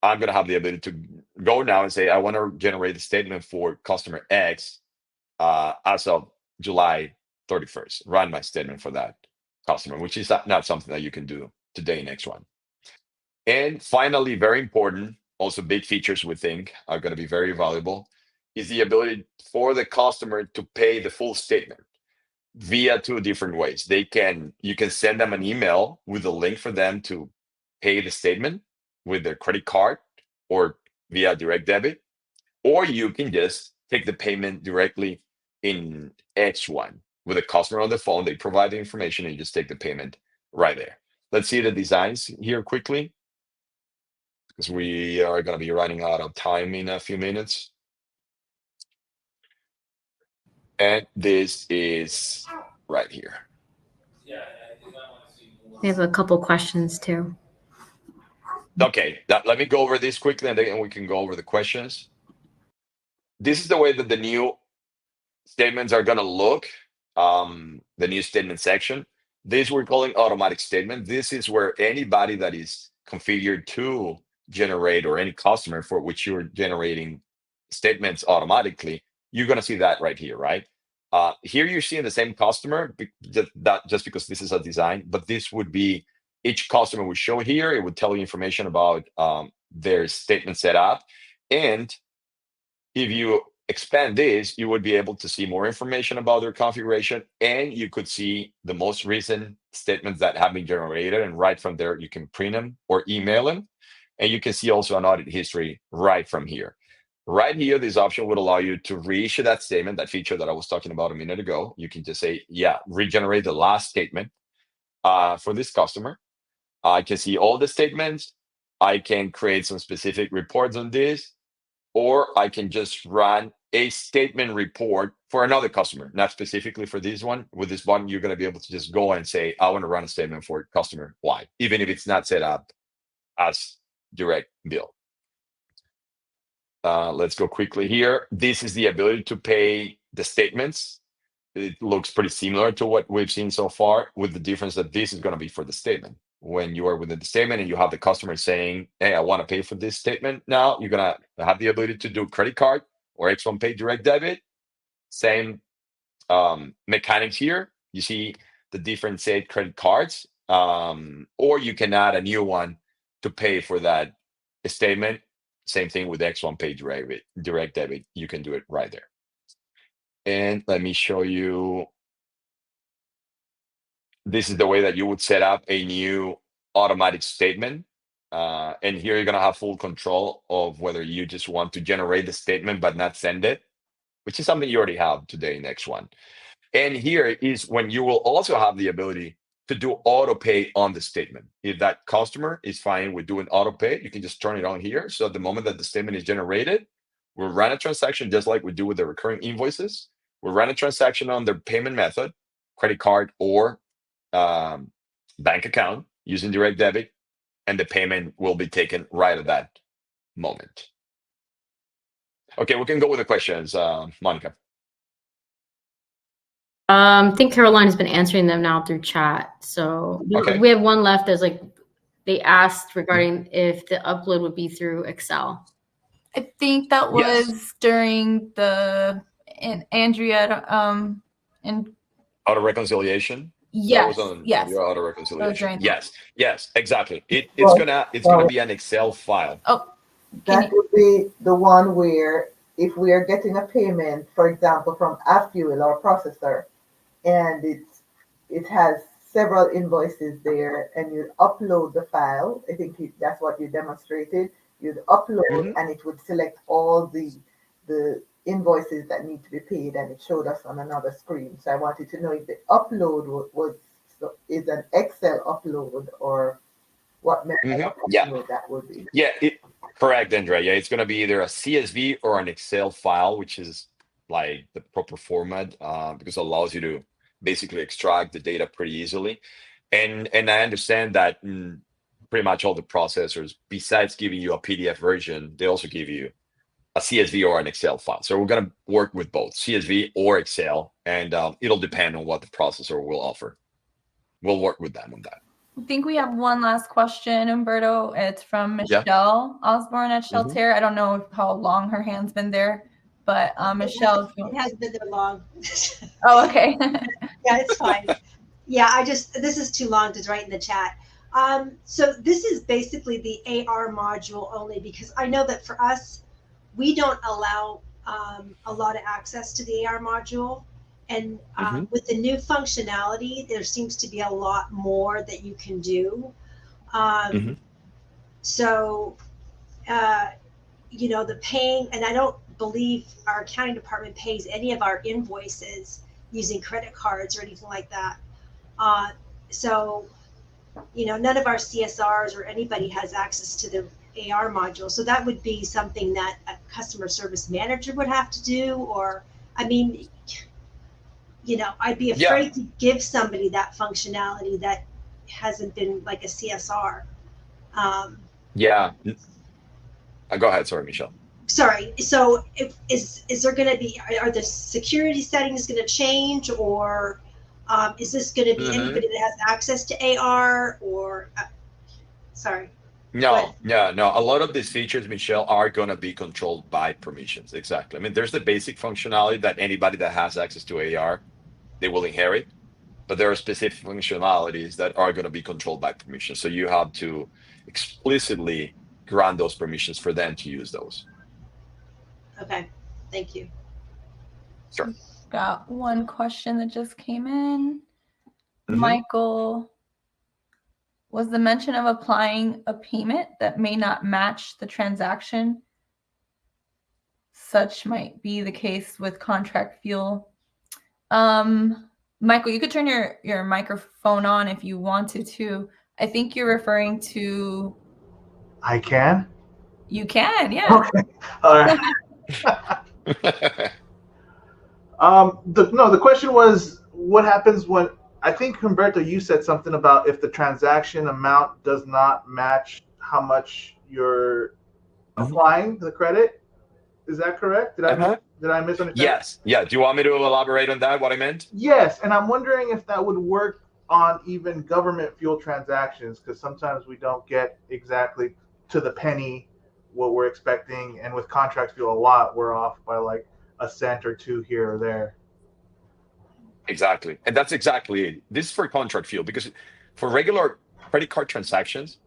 S2: I'm going to have the ability to go now and say, I want to generate a statement for customer X as of July 31st. Run my statement for that customer, which is not something that you can do today in X-1. And finally, very important, also big features we think are going to be very valuable, is the ability for the customer to pay the full statement via two different ways. You can send them an email with a link for them to pay the statement with their credit card or via direct debit, or you can just take the payment directly in X-1 with a customer on the phone. They provide the information and you just take the payment right there. Let's see the designs here quickly, because we are going to be running out of time in a few minutes. And this is right here.
S1: We have a couple questions too.
S2: Okay, let me go over this quickly and then we can go over the questions. This is the way that the new statements are going to look, the new statement section. This we're calling automatic statement. This is where anybody that is configured to generate, or any customer for which you're generating statements automatically, you're going to see that right here, right? Here you're seeing the same customer, just because this is a design, but this would be each customer would show here. It would tell you information about their statement setup. And if you expand this, you would be able to see more information about their configuration, and you could see the most recent statements that have been generated. And right from there, you can print them or email them. And you can see also an audit history right from here. Right here, this option would allow you to reissue that statement, that feature that I was talking about a minute ago. You can just say, yeah, regenerate the last statement for this customer. I can see all the statements. I can create some specific reports on this, or I can just run a statement report for another customer, not specifically for this one. With this button, you're going to be able to just go and say, I want to run a statement for customer Y, even if it's not set up as direct bill. Let's go quickly here. This is the ability to pay the statements. It looks pretty similar to what we've seen so far, with the difference that this is going to be for the statement. When you are within the statement and you have the customer saying, hey, I want to pay for this statement now, you're going to have the ability to do credit card or X1 Pay direct debit. Same mechanics here. You see the different set credit cards, or you can add a new one to pay for that statement. Same thing with X1 Pay direct debit. You can do it right there. And let me show you. This is the way that you would set up a new automatic statement. And here you're going to have full control of whether you just want to generate the statement but not send it, which is something you already have today in X1. And here is when you will also have the ability to do auto pay on the statement. If that customer is fine with doing auto pay, you can just turn it on here. So at the moment that the statement is generated, we'll run a transaction just like we do with the recurring invoices. We'll run a transaction on their payment method, credit card or bank account using direct debit, and the payment will be taken right at that moment. Okay, we can go with the questions, Monica.
S1: I think Caroline has been answering them now through chat. So okay. We have one left. As like they asked regarding if the upload would be through Excel.
S3: I think that was during the Andrea and
S2: auto reconciliation.
S3: Yes.
S2: Yes. Your auto reconciliation. Yes. Exactly. It's gonna be an Excel file.
S3: Oh,
S5: that would be the one where if we are getting a payment, for example, from FBO or processor, and it has several invoices there, and you upload the file. I think that's what you demonstrated. You'd upload, and it would select all the the invoices that need to be paid, and it showed us on another screen. So I wanted to know if the upload is an Excel upload, or what method of upload that would be.
S2: Yeah, correct, Andrea. Yeah, it's going to be either a CSV or an Excel file, which is like the proper format, because it allows you to basically extract the data pretty easily. And I understand that pretty much all the processors, besides giving you a PDF version, they also give you a CSV or an Excel file. So we're going to work with both CSV or Excel, and it'll depend on what the processor will offer. We'll work with them on that.
S3: I think we have one last question, Umberto. It's from Michelle Osborne at Shelter. I don't know how long her hand's been there, but Michelle.
S6: It hasn't been there long.
S3: Oh, okay.
S6: Yeah, it's fine. Yeah, this is too long to write in the chat. So this is basically the AR module only, because I know that for us, we don't allow a lot of access to the AR module. And with the new functionality, there seems to be a lot more that you can do. So, the paying, and I don't believe our accounting department pays any of our invoices using credit cards or anything like that. So, none of our CSRs or anybody has access to the AR module. So that would be something that a customer service manager would have to do, or, I'd be afraid to give somebody that functionality that hasn't been like a CSR.
S2: Go ahead. Sorry, Michelle.
S6: Sorry. So is there going to be, are the security settings going to change, or is this going to be anybody that has access to AR, or, sorry.
S2: No. A lot of these features, Michelle, are going to be controlled by permissions. Exactly. I mean, there's the basic functionality that anybody that has access to AR, they will inherit, but there are specific functionalities that are going to be controlled by permissions. So you have to explicitly grant those permissions for them to use those.
S6: Okay. Thank you.
S2: Sure.
S3: Got one question that just came in. Michael, was the mention of applying a payment that may not match the transaction? Such might be the case with contract fuel. Michael, you could turn your microphone on if you wanted to. I think you're referring to.
S7: I can?
S3: You can, yeah.
S7: Okay. All right. The question was, what happens when, I think, Humberto, you said something about if the transaction amount does not match how much you're applying the credit. Is that correct? Did I misunderstand?
S2: Yes. Yeah. Do you want me to elaborate on that, what I meant?
S7: Yes. And I'm wondering if that would work on even government fuel transactions, because sometimes we don't get exactly to the penny what we're expecting. And with contract fuel, a lot, we're off by like a cent or two here or there.
S2: Exactly. And that's exactly it. This is for contract fuel, because for regular credit card transactions,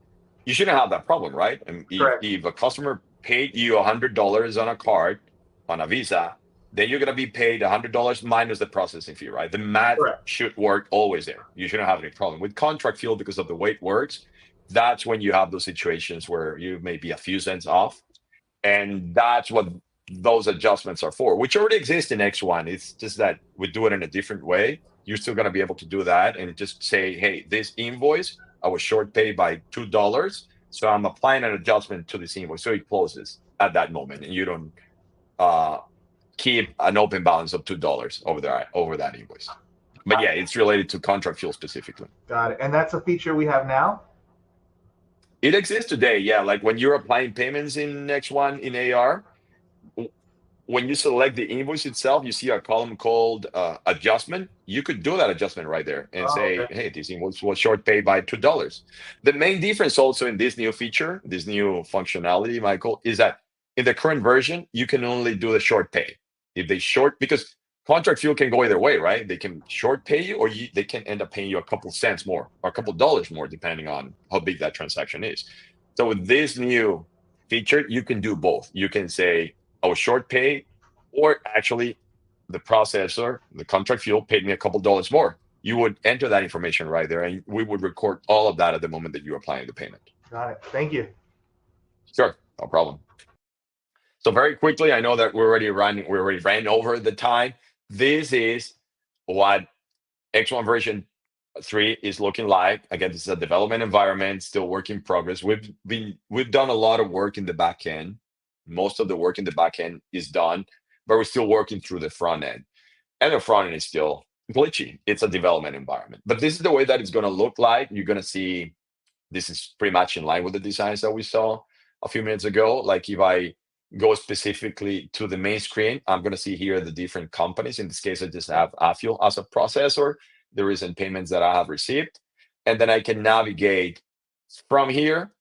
S2: you shouldn't have that problem, right? And if a customer paid you $100 on a card, on a Visa, then you're going to be paid $100 minus the processing fee, right? The math should work always there. You shouldn't have any problem. With contract fuel, because of the way it works, that's when you have those situations where you may be a few cents off. And that's what those adjustments are for, which already exist in X-1. It's just that we do it in a different way. You're still going to be able to do that and just say, hey, this invoice, I was short paid by $2. So I'm applying an adjustment to this invoice. So it closes at that moment, and you don't keep an open balance of $2 over that invoice. But yeah, it's related to contract fuel specifically.
S7: Got it. And that's a feature we have now?
S2: It exists today, yeah. Like when you're applying payments in X-1 in AR, when you select the invoice itself, you see a column called adjustment. You could do that adjustment right there and say, hey, this invoice was short paid by $2. The main difference also in this new feature, this new functionality, Michael, is that in the current version, you can only do the short pay. If they because contract fuel can go either way, right? They can short pay you, or they can end up paying you a couple cents more or a couple dollars more, depending on how big that transaction is. So with this new feature, you can do both. You can say, I was short pay, or actually the processor, the contract fuel, paid me a couple dollars more. You would enter that information right there, and we would record all of that at the moment that you're applying the payment.
S7: Got it. Thank you.
S2: Sure, no problem. So very quickly, I know that we already ran over the time. This is what X1 version 3 is looking like. Again, this is a development environment, still work in progress. We've done a lot of work in the back end. Most of the work in the back end is done, but we're still working through the front end. And the front end is still glitchy. It's a development environment. But this is the way that it's going to look like. You're going to see this is pretty much in line with the designs that we saw a few minutes ago. Like if I go specifically to the main screen, I'm going to see here the different companies. In this case, I just have Affio as a processor, the recent payments that I have received. And then I can navigate from here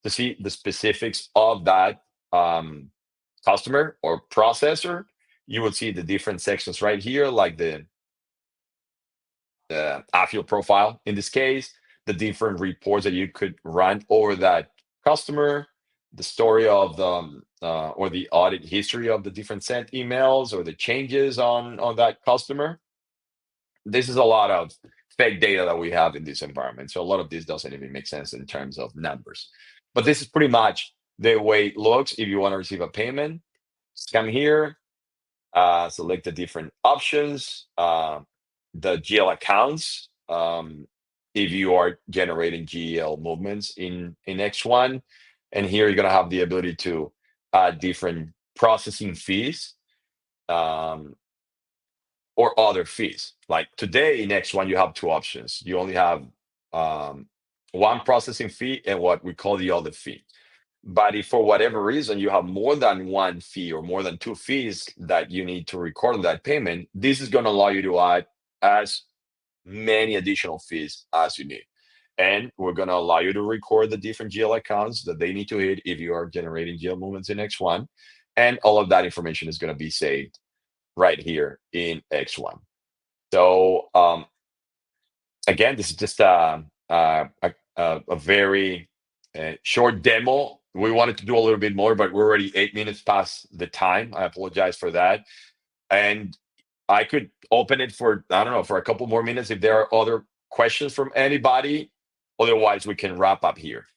S2: to see the specifics of that customer or processor. You will see the different sections right here, like the Affio profile, in this case, the different reports that you could run over that customer, the story of the or the audit history of the different sent emails or the changes on that customer. This is a lot of fake data that we have in this environment. So a lot of this doesn't even make sense in terms of numbers. But this is pretty much the way it looks. If you want to receive a payment, just come here, select the different options, the GL accounts, if you are generating GL movements in X1. And here you're going to have the ability to add different processing fees or other fees. Like today in X1, you have two options. You only have one processing fee and what we call the other fee. But if for whatever reason you have more than one fee or more than two fees that you need to record on that payment, this is going to allow you to add as many additional fees as you need. And we're going to allow you to record the different GL accounts that they need to hit if you are generating GL movements in X1. And all of that information is going to be saved right here in X1. So again, this is just a very short demo. We wanted to do a little bit more, but we're already 8 minutes past the time. I apologize for that. And I could open it for, I don't know, for a couple more minutes if there are other questions from anybody. Otherwise, we can wrap up here.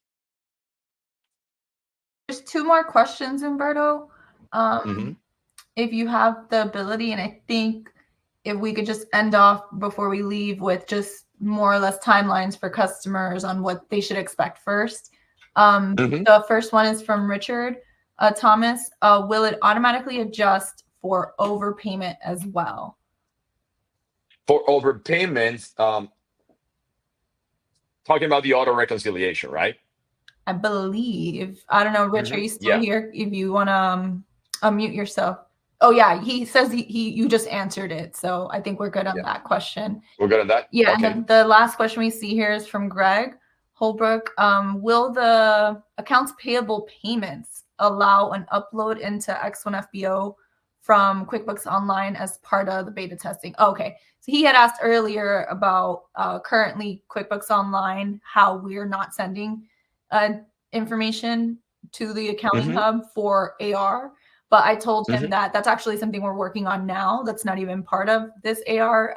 S3: There's two more questions, Humberto. If you have the ability, and I think if we could just end off before we leave with just more or less timelines for customers on what they should expect first. The first one is from Richard Thomas. Will it automatically adjust for overpayment as well?
S2: For overpayments, talking about the auto reconciliation, right?
S3: I believe. I don't know, Rich, are you still here? If you want to unmute yourself. Oh yeah, he says you just answered it, so I think we're good on that question.
S2: We're good on that?
S3: Yeah,
S2: okay.
S3: And then the last question we see here is from Greg Holbrook. Will the accounts payable payments allow an upload into X1 FBO from QuickBooks Online as part of the beta testing? Okay, so he had asked earlier about currently QuickBooks Online, how we're not sending information to the accounting hub for AR. But I told him that that's actually something we're working on now. That's not even part of this AR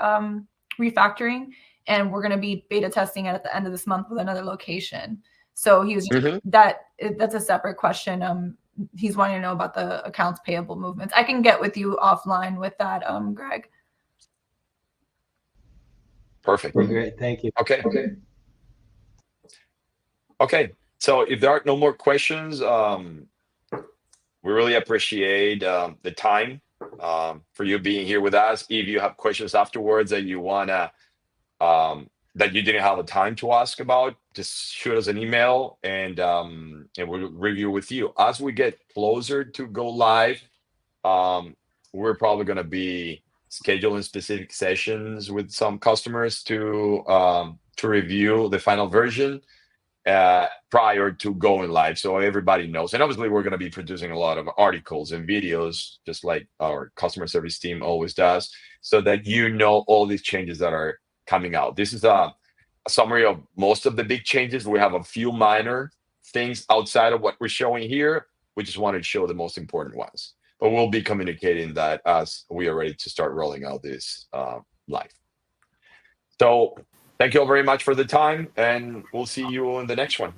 S3: refactoring. And we're going to be beta testing it at the end of this month with another location. So he was just, that's a separate question. He's wanting to know about the accounts payable movements. I can get with you offline with that, Greg.
S2: Perfect.
S8: Great. Thank you.
S2: Okay. So if there are no more questions, we really appreciate the time for you being here with us. If you have questions afterwards that you wanna that you didn't have the time to ask about, just shoot us an email and we'll review with you. As we get closer to go live, we're probably gonna be scheduling specific sessions with some customers to review the final version prior to going live, so everybody knows. And obviously we're going to be producing a lot of articles and videos, just like our customer service team always does, so that you know all these changes that are coming out. This is a summary of most of the big changes. We have a few minor things outside of what we're showing here. We just wanted to show the most important ones, but we'll be communicating that as we are ready to start rolling out this live. So thank you all very much for the time, and we'll see you in the next one.